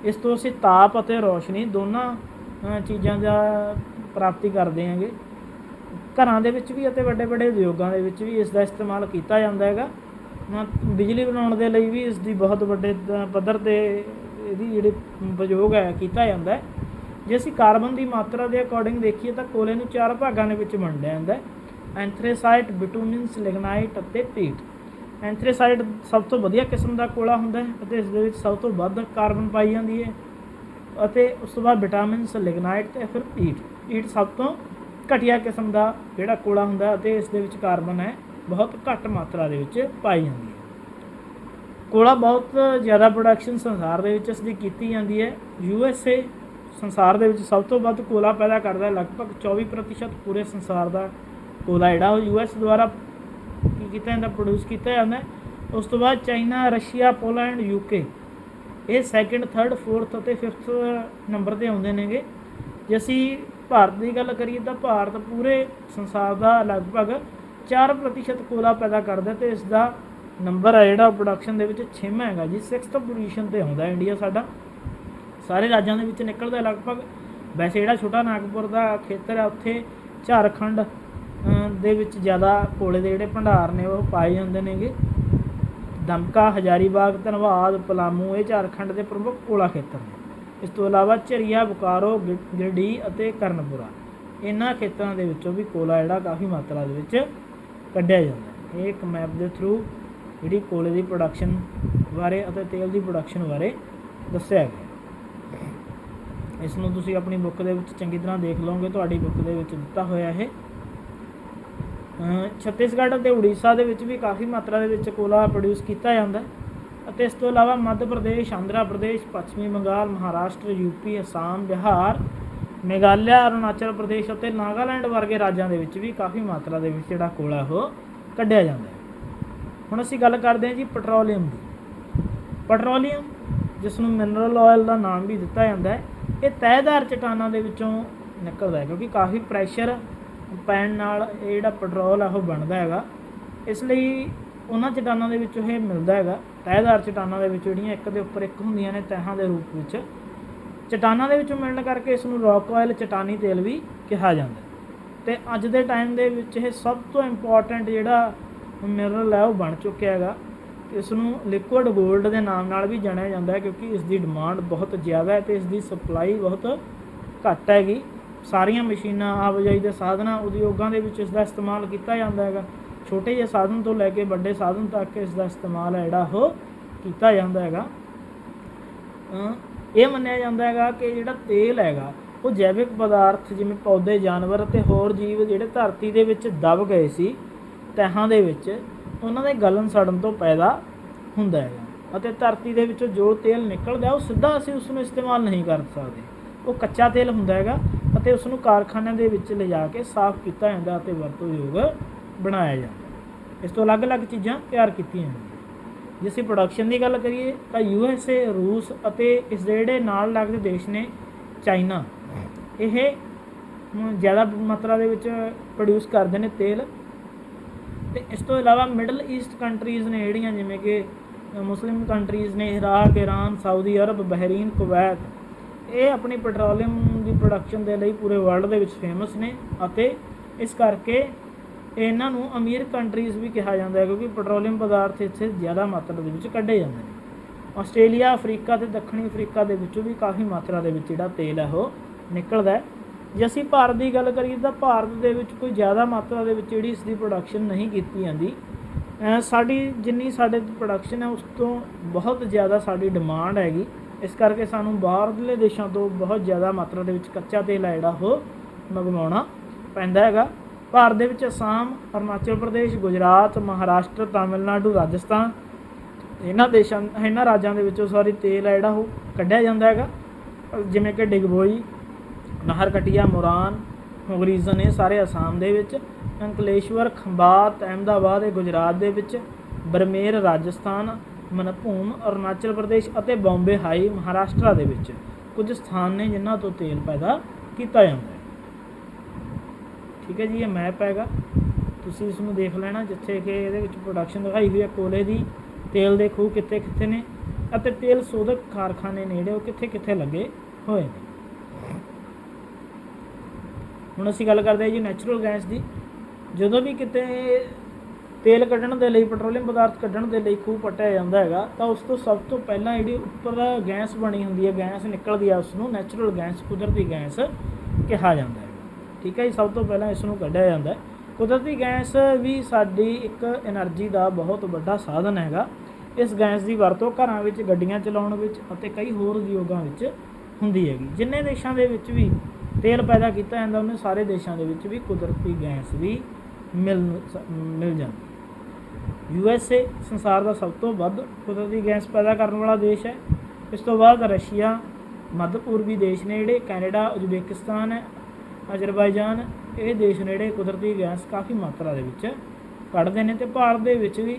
ਇਸ ਤੋਂ ਅਸੀਂ ਤਾਪ ਅਤੇ ਰੌਸ਼ਨੀ ਦੋਨਾਂ ਚੀਜ਼ਾਂ ਦਾ ਪ੍ਰਾਪਤੀ ਕਰਦੇ ਹੈਗੇ। ਘਰਾਂ ਦੇ ਵਿੱਚ ਵੀ ਅਤੇ ਵੱਡੇ ਵੱਡੇ ਉਦਯੋਗਾਂ ਦੇ ਵਿੱਚ ਵੀ ਇਸ ਦਾ ਇਸਤੇਮਾਲ ਕੀਤਾ ਜਾਂਦਾ ਹੈਗਾ। ਬਿਜਲੀ ਬਣਾਉਣ ਦੇ ਲਈ ਵੀ ਇਸ ਦੀ ਬਹੁਤ ਵੱਡੇ ਪੱਧਰ 'ਤੇ ਇਹਦੀ ਜਿਹੜੀ ਉਪਯੋਗ ਹੈ ਕੀਤਾ ਜਾਂਦਾ। ਜੇ ਅਸੀਂ ਕਾਰਬਨ ਦੀ ਮਾਤਰਾ ਦੇ ਅਕੋਰਡਿੰਗ ਦੇਖੀਏ ਤਾਂ ਕੋਲੇ ਨੂੰ 4 ਭਾਗਾਂ ਦੇ ਵਿੱਚ ਵੰਡਿਆ ਜਾਂਦਾ, ਐਂਥਰੇਸਾਈਟ, ਬਿਟੂਮਿਨਸ, ਲਿਗਨਾਈਟ ਅਤੇ ਪੀਟ। ਐਂਥਰੇਸਾਈਟ ਸਭ ਤੋਂ ਵਧੀਆ ਕਿਸਮ ਦਾ ਕੋਲਾ ਹੁੰਦਾ ਹੈ ਅਤੇ ਇਸ ਦੇ ਵਿੱਚ ਸਭ ਤੋਂ ਵੱਧ ਕਾਰਬਨ ਪਾਈ ਜਾਂਦੀ ਹੈ, ਅਤੇ ਉਸ ਤੋਂ ਬਾਅਦ ਵਿਟਾਮਿਨਸ, ਲਿਗਨਾਈਟ ਅਤੇ ਫਿਰ ਪੀਟ। ਪੀਟ ਸਭ ਤੋਂ ਘਟੀਆ ਕਿਸਮ ਦਾ ਜਿਹੜਾ ਕੋਲਾ ਹੁੰਦਾ ਅਤੇ ਇਸ ਦੇ ਵਿੱਚ ਕਾਰਬਨ ਹੈ ਬਹੁਤ ਘੱਟ ਮਾਤਰਾ ਦੇ ਵਿੱਚ ਪਾਈ ਜਾਂਦੀ ਹੈ। ਕੋਲਾ ਬਹੁਤ ਜ਼ਿਆਦਾ ਪ੍ਰੋਡਕਸ਼ਨ ਸੰਸਾਰ ਦੇ ਵਿੱਚ ਇਸ ਦੀ ਕੀਤੀ ਜਾਂਦੀ ਹੈ। USA ਸੰਸਾਰ ਦੇ ਵਿੱਚ ਸਭ ਤੋਂ ਵੱਧ ਕੋਲਾ ਪੈਦਾ ਕਰਦਾ ਹੈ, ਲਗਭਗ 24% ਪੂਰੇ ਸੰਸਾਰ ਦਾ ਕੋਲਾ ਜਿਹੜਾ ਉਹ US ਦੁਆਰਾ ਕੀ ਕੀਤਾ ਜਾਂਦਾ, ਪ੍ਰੋਡਿਊਸ ਕੀਤਾ ਜਾਂਦਾ। ਉਸ ਤੋਂ ਬਾਅਦ ਚਾਈਨਾ, ਰਸ਼ੀਆ, ਪੋਲੈਂਡ, UK ਇਹ 2nd, 3rd, 4th ਅਤੇ 5th ਨੰਬਰ 'ਤੇ ਆਉਂਦੇ ਨੇਗੇ। ਜੇ ਅਸੀਂ ਭਾਰਤ ਦੀ ਗੱਲ ਕਰੀਏ ਤਾਂ ਭਾਰਤ ਪੂਰੇ ਸੰਸਾਰ ਦਾ ਲਗਭਗ 4% ਕੋਲਾ ਪੈਦਾ ਕਰਦਾ ਅਤੇ ਇਸ ਦਾ ਨੰਬਰ ਹੈ ਜਿਹੜਾ ਪ੍ਰੋਡਕਸ਼ਨ ਦੇ ਵਿੱਚ 6ਵਾਂ ਹੈਗਾ ਜੀ, 6th ਪੋਜੀਸ਼ਨ 'ਤੇ ਆਉਂਦਾ ਇੰਡੀਆ ਸਾਡਾ। ਸਾਰੇ ਰਾਜਾਂ ਦੇ ਵਿੱਚ ਨਿਕਲਦਾ ਲਗਭਗ। ਵੈਸੇ ਜਿਹੜਾ ਛੋਟਾ ਨਾਗਪੁਰ ਦਾ ਖੇਤਰ ਹੈ ਉੱਥੇ ਝਾਰਖੰਡ ਦੇ ਵਿੱਚ ਜ਼ਿਆਦਾ ਕੋਲੇ ਦੇ ਜਿਹੜੇ ਭੰਡਾਰ ਨੇ ਉਹ ਪਾਏ ਜਾਂਦੇ ਨੇਗੇ। ਦਮਕਾ, ਹਜ਼ਾਰੀਬਾਗ, ਧਨਬਾਦ, ਪਲਾਮੂ ਇਹ ਝਾਰਖੰਡ ਦੇ ਪ੍ਰਮੁੱਖ ਕੋਲਾ ਖੇਤਰ ਨੇ। ਇਸ ਤੋਂ ਇਲਾਵਾ ਝਰੀਆ, ਬੋਕਾਰੋ, ਗਿਰਡੀਹ ਅਤੇ ਕਰਨਪੁਰਾ ਇਹਨਾਂ ਖੇਤਰਾਂ ਦੇ ਵਿੱਚੋਂ ਵੀ ਕੋਲਾ ਜਿਹੜਾ ਕਾਫੀ ਮਾਤਰਾ ਦੇ ਵਿੱਚ ਕੱਢਿਆ ਜਾਂਦਾ। ਇਹ ਇੱਕ ਮੈਪ ਦੇ ਥਰੂ ਜਿਹੜੀ ਕੋਲੇ ਦੀ ਪ੍ਰੋਡਕਸ਼ਨ ਬਾਰੇ ਅਤੇ ਤੇਲ ਦੀ ਪ੍ਰੋਡਕਸ਼ਨ ਬਾਰੇ ਦੱਸਿਆ ਗਿਆ। ਇਸ ਨੂੰ ਤੁਸੀਂ ਆਪਣੀ ਬੁੱਕ ਦੇ ਵਿੱਚ ਚੰਗੀ ਤਰ੍ਹਾਂ ਦੇਖ ਲਓਗੇ, ਤੁਹਾਡੀ ਬੁੱਕ ਦੇ ਵਿੱਚ ਦਿੱਤਾ ਹੋਇਆ ਇਹ। ਛੱਤੀਸਗੜ੍ਹ ਅਤੇ ਉੜੀਸਾ ਦੇ ਵਿੱਚ ਵੀ ਕਾਫੀ ਮਾਤਰਾ ਦੇ ਵਿੱਚ ਕੋਲਾ ਪ੍ਰੋਡਿਊਸ ਕੀਤਾ ਜਾਂਦਾ ਅਤੇ ਇਸ ਤੋਂ ਇਲਾਵਾ ਮੱਧ ਪ੍ਰਦੇਸ਼, ਆਂਧਰਾ ਪ੍ਰਦੇਸ਼, ਪੱਛਮੀ ਬੰਗਾਲ, ਮਹਾਰਾਸ਼ਟਰ, UP, ਅਸਾਮ, ਬਿਹਾਰ, ਮੇਘਾਲਿਆ, ਅਰੁਣਾਚਲ ਪ੍ਰਦੇਸ਼ ਅਤੇ ਨਾਗਾਲੈਂਡ ਵਰਗੇ ਰਾਜਾਂ ਦੇ ਵਿੱਚ ਵੀ ਕਾਫੀ ਮਾਤਰਾ ਦੇ ਵਿੱਚ ਜਿਹੜਾ ਕੋਲਾ ਉਹ ਕੱਢਿਆ ਜਾਂਦਾ ਹੈ। ਹੁਣ ਅਸੀਂ ਗੱਲ ਕਰਦੇ ਹਾਂ ਜੀ ਪੈਟਰੋਲੀਅਮ ਦੀ। ਪੈਟਰੋਲੀਅਮ ਜਿਸ ਨੂੰ ਮਿਨਰਲ ਆਇਲ ਦਾ ਨਾਮ ਵੀ ਦਿੱਤਾ ਜਾਂਦਾ ਹੈ, ਇਹ ਤਹਿਦਾਰ ਚਟਾਨਾਂ ਦੇ ਵਿੱਚੋਂ ਨਿਕਲਦਾ ਹੈ ਕਿਉਂਕਿ ਕਾਫੀ ਪ੍ਰੈਸ਼ਰ ਪੈਣ ਨਾਲ ਇਹ ਜਿਹੜਾ ਪੈਟਰੋਲ ਆ ਉਹ ਬਣਦਾ ਹੈਗਾ। ਇਸ ਲਈ ਉਹਨਾਂ ਚਟਾਨਾਂ ਦੇ ਵਿੱਚੋਂ ਇਹ ਮਿਲਦਾ ਹੈਗਾ। ਤਹਿਦਾਰ ਚਟਾਨਾਂ ਦੇ ਵਿੱਚ ਜਿਹੜੀਆਂ ਇੱਕ ਦੇ ਉੱਪਰ ਇੱਕ ਹੁੰਦੀਆਂ ਨੇ ਤਹਿਾਂ ਦੇ ਰੂਪ ਵਿੱਚ, ਚਟਾਨਾਂ ਦੇ ਵਿੱਚੋਂ ਮਿਲਣ ਕਰਕੇ ਇਸ ਨੂੰ ਰੌਕ ਆਇਲ, ਚਟਾਨੀ ਤੇਲ ਵੀ ਕਿਹਾ ਜਾਂਦਾ। ਅਤੇ ਅੱਜ ਦੇ ਟਾਈਮ ਦੇ ਵਿੱਚ ਇਹ ਸਭ ਤੋਂ ਇੰਪੋਰਟੈਂਟ ਜਿਹੜਾ ਮਿਨਰਲ ਹੈ ਉਹ ਬਣ ਚੁੱਕਿਆ ਹੈਗਾ। ਇਸ ਨੂੰ ਲਿਕੁਇਡ ਗੋਲਡ ਦੇ ਨਾਮ ਨਾਲ ਵੀ ਜਾਣਿਆ ਜਾਂਦਾ ਹੈ ਕਿਉਂਕਿ ਇਸ ਦੀ ਡਿਮਾਂਡ ਬਹੁਤ ਜ਼ਿਆਦਾ ਹੈ ਅਤੇ ਇਸ ਦੀ ਸਪਲਾਈ ਬਹੁਤ ਘੱਟ ਹੈਗੀ। ਸਾਰੀਆਂ ਮਸ਼ੀਨਾਂ, ਆਵਾਜਾਈ ਦੇ ਸਾਧਨਾਂ, ਉਦਯੋਗਾਂ ਦੇ ਵਿੱਚ ਇਸ ਦਾ ਇਸਤੇਮਾਲ ਕੀਤਾ ਜਾਂਦਾ ਹੈਗਾ। ਛੋਟੇ ਜਿਹੇ ਸਾਧਨ ਤੋਂ ਲੈ ਕੇ ਵੱਡੇ ਸਾਧਨ ਤੱਕ ਇਸ ਦਾ ਇਸਤੇਮਾਲ ਹੈ ਜਿਹੜਾ ਉਹ ਕੀਤਾ ਜਾਂਦਾ ਹੈਗਾ। ਇਹ ਮੰਨਿਆ ਜਾਂਦਾ ਹੈਗਾ ਕਿ ਜਿਹੜਾ ਤੇਲ ਹੈਗਾ ਉਹ ਜੈਵਿਕ ਪਦਾਰਥ ਜਿਵੇਂ ਪੌਦੇ, ਜਾਨਵਰ ਅਤੇ ਹੋਰ ਜੀਵ ਜਿਹੜੇ ਧਰਤੀ ਦੇ ਵਿੱਚ ਦਬ ਗਏ ਸੀ ਤਹਿਾਂ ਦੇ ਵਿੱਚ, ਉਹਨਾਂ ਦੇ ਗਲਣ ਸੜਨ ਤੋਂ ਪੈਦਾ ਹੁੰਦਾ ਹੈਗਾ ਅਤੇ ਧਰਤੀ ਦੇ ਵਿੱਚੋਂ ਜੋ ਤੇਲ ਨਿਕਲਦਾ ਉਹ ਸਿੱਧਾ ਅਸੀਂ ਉਸ ਨੂੰ ਇਸਤੇਮਾਲ ਨਹੀਂ ਕਰ ਸਕਦੇ। ਉਹ ਕੱਚਾ ਤੇਲ ਹੁੰਦਾ ਹੈਗਾ ਅਤੇ ਉਸ ਨੂੰ ਕਾਰਖਾਨਿਆਂ ਦੇ ਵਿੱਚ ਲਿਜਾ ਕੇ ਸਾਫ਼ ਕੀਤਾ ਜਾਂਦਾ ਅਤੇ ਵਰਤੋਂਯੋਗ ਬਣਾਇਆ ਜਾਂਦਾ। ਇਸ ਤੋਂ ਅਲੱਗ-ਅਲੱਗ ਚੀਜ਼ਾਂ ਤਿਆਰ ਕੀਤੀਆਂ ਜਾਂਦੀਆਂ। ਜੇ ਅਸੀਂ ਪ੍ਰੋਡਕਸ਼ਨ ਦੀ ਗੱਲ ਕਰੀਏ ਤਾਂ USA, ਰੂਸ ਅਤੇ ਇਸ ਦੇ ਜਿਹੜੇ ਨਾਲ ਲੱਗਦੇ ਦੇਸ਼ ਨੇ ਚਾਈਨਾ, ਇਹ ਜ਼ਿਆਦਾ ਮਾਤਰਾ ਦੇ ਵਿੱਚ ਪ੍ਰੋਡਿਊਸ ਕਰਦੇ ਨੇ ਤੇਲ। ਅਤੇ ਇਸ ਤੋਂ ਇਲਾਵਾ ਮਿਡਲ ਈਸਟ ਕੰਟਰੀਜ਼ ਨੇ ਜਿਹੜੀਆਂ ਜਿਵੇਂ ਕਿ ਮੁਸਲਿਮ ਕੰਟਰੀਜ਼ ਨੇ, Iraq, Iran, Saudi Arab, Bahrain, Kuwait, ਇਹ ਆਪਣੀ ਪੈਟਰੋਲੀਅਮ ਦੀ ਪ੍ਰੋਡਕਸ਼ਨ ਦੇ ਲਈ ਪੂਰੇ ਵਰਲਡ ਦੇ ਵਿੱਚ ਫੇਮਸ ਨੇ ਅਤੇ ਇਸ ਕਰਕੇ ਇਹਨਾਂ ਨੂੰ ਅਮੀਰ ਕੰਟਰੀਜ਼ ਵੀ ਕਿਹਾ ਜਾਂਦਾ ਹੈ ਕਿਉਂਕਿ ਪੈਟਰੋਲੀਅਮ ਪਦਾਰਥ ਇੱਥੇ ਜ਼ਿਆਦਾ ਮਾਤਰਾ ਦੇ ਵਿੱਚ ਕੱਢੇ ਜਾਂਦੇ ਨੇ। ਆਸਟ੍ਰੇਲੀਆ, ਅਫਰੀਕਾ ਅਤੇ ਦੱਖਣੀ ਅਫਰੀਕਾ ਦੇ ਵਿੱਚੋਂ ਵੀ ਕਾਫੀ ਮਾਤਰਾ ਦੇ ਵਿੱਚ ਜਿਹੜਾ ਤੇਲ ਹੈ ਉਹ ਨਿਕਲਦਾ। ਜੇ ਅਸੀਂ ਭਾਰਤ ਦੀ ਗੱਲ ਕਰੀਏ ਤਾਂ ਭਾਰਤ ਦੇ ਵਿੱਚ ਕੋਈ ਜ਼ਿਆਦਾ ਮਾਤਰਾ ਦੇ ਵਿੱਚ ਜਿਹੜੀ ਇਸ ਦੀ ਪ੍ਰੋਡਕਸ਼ਨ ਨਹੀਂ ਕੀਤੀ ਜਾਂਦੀ। ਸਾਡੀ ਜਿੰਨੀ ਸਾਡੇ ਪ੍ਰੋਡਕਸ਼ਨ ਹੈ ਉਸ ਤੋਂ ਬਹੁਤ ਜ਼ਿਆਦਾ ਸਾਡੀ ਡਿਮਾਂਡ ਹੈਗੀ। ਇਸ ਕਰਕੇ ਸਾਨੂੰ ਬਾਹਰਲੇ ਦੇਸ਼ਾਂ ਤੋਂ ਬਹੁਤ ਜ਼ਿਆਦਾ ਮਾਤਰਾ ਦੇ ਵਿੱਚ ਕੱਚਾ ਤੇਲ ਹੈ ਜਿਹੜਾ ਉਹ ਮੰਗਵਾਉਣਾ ਪੈਂਦਾ ਹੈਗਾ। ਭਾਰਤ ਦੇ ਵਿੱਚ ਅਸਾਮ, ਅਰੁਣਾਚਲ ਪ੍ਰਦੇਸ਼, ਗੁਜਰਾਤ, ਮਹਾਰਾਸ਼ਟਰ, ਤਾਮਿਲਨਾਡੂ, ਰਾਜਸਥਾਨ ਇਹਨਾਂ ਰਾਜਾਂ ਦੇ ਵਿੱਚੋਂ ਤੇਲ ਹੈ ਜਿਹੜਾ ਉਹ ਕੱਢਿਆ ਜਾਂਦਾ ਹੈਗਾ। ਜਿਵੇਂ ਕਿ ਡਿਗਬੋਈ, ਨਾਹਰਕਟੀਆ, ਮੋਰਾਨ, ਮੁਗਰੀਜ਼ਨ ਇਹ ਸਾਰੇ ਅਸਾਮ ਦੇ ਵਿੱਚ, ਅੰਕਲੇਸ਼ਵਰ, ਖੰਬਾਤ, ਅਹਿਮਦਾਬਾਦ ਇਹ ਗੁਜਰਾਤ ਦੇ ਵਿੱਚ, ਬਰਮੇਰ ਰਾਜਸਥਾਨ, ਮਨਭੂਮ ਅਰੁਣਾਚਲ ਪ੍ਰਦੇਸ਼ ਅਤੇ ਬੰਬੇ ਹਾਈ ਮਹਾਰਾਸ਼ਟਰ ਦੇ ਵਿੱਚ ਕੁਝ ਸਥਾਨ ਨੇ ਜਿਨ੍ਹਾਂ ਤੋਂ ਤੇਲ ਪੈਦਾ ਕੀਤਾ ਜਾਂਦਾ ਹੈ। ਠੀਕ ਹੈ ਜੀ, ਇਹ ਮੈਪ ਹੈਗਾ, ਤੁਸੀਂ ਇਸ ਨੂੰ ਦੇਖ ਲੈਣਾ ਜਿੱਥੇ ਕਿ ਇਹਦੇ ਵਿੱਚ ਪ੍ਰੋਡਕਸ਼ਨ ਦਿਖਾਈ ਹੋਈ ਹੈ ਕੋਲੇ ਦੀ। ਤੇਲ ਦੇ ਖੂਹ ਕਿੱਥੇ ਕਿੱਥੇ ਨੇ ਅਤੇ ਤੇਲ ਸੋਧਕ ਕਾਰਖਾਨੇ ਨੇ ਜਿਹੜੇ ਉਹ ਕਿੱਥੇ ਕਿੱਥੇ ਲੱਗੇ ਹੋਏ ਨੇ। ਹੁਣ ਅਸੀਂ ਗੱਲ ਕਰਦੇ ਹਾਂ ਜੀ ਨੈਚੁਰਲ ਗੈਸ ਦੀ। ਜਦੋਂ ਵੀ ਕਿਤੇ ਤੇਲ ਕੱਢਣ ਦੇ ਲਈ, ਪੈਟਰੋਲੀਅਮ ਪਦਾਰਥ ਕੱਢਣ ਦੇ ਲਈ ਖੂਹ ਪੱਟਿਆ ਜਾਂਦਾ ਹੈਗਾ ਤਾਂ ਉਸ ਤੋਂ ਸਭ ਤੋਂ ਪਹਿਲਾਂ ਜਿਹੜੀ ਉੱਪਰ ਗੈਸ ਬਣੀ ਹੁੰਦੀ ਹੈ, ਗੈਸ ਨਿਕਲਦੀ ਹੈ, ਉਸ ਨੂੰ ਨੈਚੁਰਲ ਗੈਸ, ਕੁਦਰਤੀ ਗੈਸ ਕਿਹਾ ਜਾਂਦਾ ਹੈ। ਠੀਕ ਹੈ ਜੀ, ਸਭ ਤੋਂ ਪਹਿਲਾਂ ਇਸ ਨੂੰ ਕੱਢਿਆ ਜਾਂਦਾ। ਕੁਦਰਤੀ ਗੈਸ ਵੀ ਸਾਡੀ ਇੱਕ ਐਨਰਜੀ ਦਾ ਬਹੁਤ ਵੱਡਾ ਸਾਧਨ ਹੈਗਾ। ਇਸ ਗੈਸ ਦੀ ਵਰਤੋਂ ਘਰਾਂ ਵਿੱਚ, ਗੱਡੀਆਂ ਚਲਾਉਣ ਵਿੱਚ ਅਤੇ ਕਈ ਹੋਰ ਉਦਯੋਗਾਂ ਵਿੱਚ ਹੁੰਦੀ ਹੈਗੀ। ਜਿੰਨੇ ਦੇਸ਼ਾਂ ਦੇ ਵਿੱਚ ਵੀ ਤੇਲ ਪੈਦਾ ਕੀਤਾ ਜਾਂਦਾ ਉਹਨੇ ਸਾਰੇ ਦੇਸ਼ਾਂ ਦੇ ਵਿੱਚ ਵੀ ਕੁਦਰਤੀ ਗੈਸ ਵੀ ਮਿਲ ਜਾਂਦੀ। USA ਸੰਸਾਰ ਦਾ ਸਭ ਤੋਂ ਵੱਧ ਕੁਦਰਤੀ ਗੈਸ ਪੈਦਾ ਕਰਨ ਵਾਲਾ ਦੇਸ਼ ਹੈ। ਇਸ ਤੋਂ ਬਾਅਦ ਰਸ਼ੀਆ, ਮੱਧ ਪੂਰਬੀ ਦੇਸ਼ ਨੇ ਜਿਹੜੇ, ਕੈਨੇਡਾ, ਉਜ਼ਬੇਕਿਸਤਾਨ ਹੈ, ਅਜ਼ਰਬਾਈਜਾਨ, ਇਹ ਦੇਸ਼ ਨੇ ਜਿਹੜੇ ਕੁਦਰਤੀ ਗੈਸ ਕਾਫੀ ਮਾਤਰਾ ਦੇ ਵਿੱਚ ਕੱਢਦੇ ਨੇ। ਅਤੇ ਭਾਰਤ ਦੇ ਵਿੱਚ ਵੀ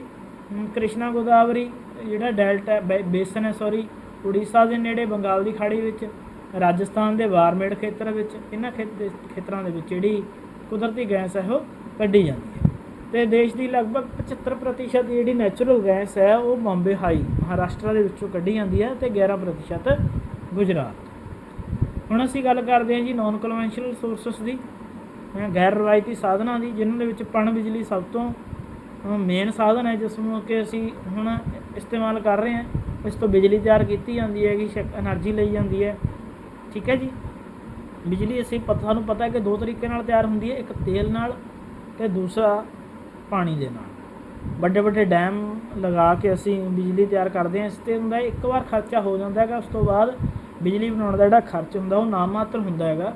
ਕ੍ਰਿਸ਼ਨਾ ਗੋਦਾਵਰੀ ਜਿਹੜਾ ਡੈਲਟਾ ਬੇਸਨ ਹੈ ਉੜੀਸਾ ਦੇ ਨੇੜੇ, ਬੰਗਾਲ ਦੀ ਖਾੜੀ ਵਿੱਚ, ਰਾਜਸਥਾਨ ਦੇ ਬਾਰਮੇੜ ਖੇਤਰ ਵਿੱਚ, ਇਹਨਾਂ ਖੇਤਰਾਂ ਦੇ ਵਿੱਚ ਜਿਹੜੀ ਕੁਦਰਤੀ ਗੈਸ ਹੈ ਉਹ ਕੱਢੀ ਜਾਂਦੀ ਹੈ। ਅਤੇ ਦੇਸ਼ ਦੀ ਲਗਭਗ 75% ਜਿਹੜੀ ਨੈਚੁਰਲ ਗੈਸ ਹੈ ਉਹ ਬੰਬੇ ਹਾਈ ਮਹਾਰਾਸ਼ਟਰ ਦੇ ਵਿੱਚੋਂ ਕੱਢੀ ਜਾਂਦੀ ਹੈ ਅਤੇ 11% ਗੁਜਰਾਤ। ਹੁਣ ਅਸੀਂ ਗੱਲ ਕਰਦੇ ਹਾਂ ਜੀ ਨੋਨ ਕਨਵੈਂਸ਼ਨਲ ਸੋਰਸਿਸ ਦੀ, ਗੈਰ ਰਵਾਇਤੀ ਸਾਧਨਾਂ ਦੀ, ਜਿਨ੍ਹਾਂ ਦੇ ਵਿੱਚ ਪਣ ਬਿਜਲੀ ਸਭ ਤੋਂ ਮੇਨ ਸਾਧਨ ਹੈ, ਜਿਸ ਨੂੰ ਕਿ ਅਸੀਂ ਹੁਣ ਇਸਤੇਮਾਲ ਕਰ ਰਹੇ ਹਾਂ। ਇਸ ਤੋਂ ਬਿਜਲੀ ਤਿਆਰ ਕੀਤੀ ਜਾਂਦੀ ਹੈਗੀ, ਐਨਰਜੀ ਲਈ ਜਾਂਦੀ ਹੈ। ਠੀਕ ਹੈ ਜੀ। ਬਿਜਲੀ ਸਾਨੂੰ ਪਤਾ ਕਿ ਦੋ ਤਰੀਕੇ ਨਾਲ ਤਿਆਰ ਹੁੰਦੀ ਹੈ, ਇੱਕ ਤੇਲ ਨਾਲ ਅਤੇ ਦੂਸਰਾ ਪਾਣੀ ਦੇ ਨਾਲ। ਵੱਡੇ ਵੱਡੇ ਡੈਮ ਲਗਾ ਕੇ ਅਸੀਂ ਬਿਜਲੀ ਤਿਆਰ ਕਰਦੇ ਹਾਂ। ਇਸ 'ਤੇ ਹੁੰਦਾ ਇੱਕ ਵਾਰ ਖਰਚਾ ਹੋ ਜਾਂਦਾ ਹੈਗਾ, ਉਸ ਤੋਂ ਬਾਅਦ ਬਿਜਲੀ ਬਣਾਉਣ ਦਾ ਜਿਹੜਾ ਖਰਚ ਹੁੰਦਾ ਉਹ ਨਾ ਮਾਤਰ ਹੁੰਦਾ ਹੈਗਾ।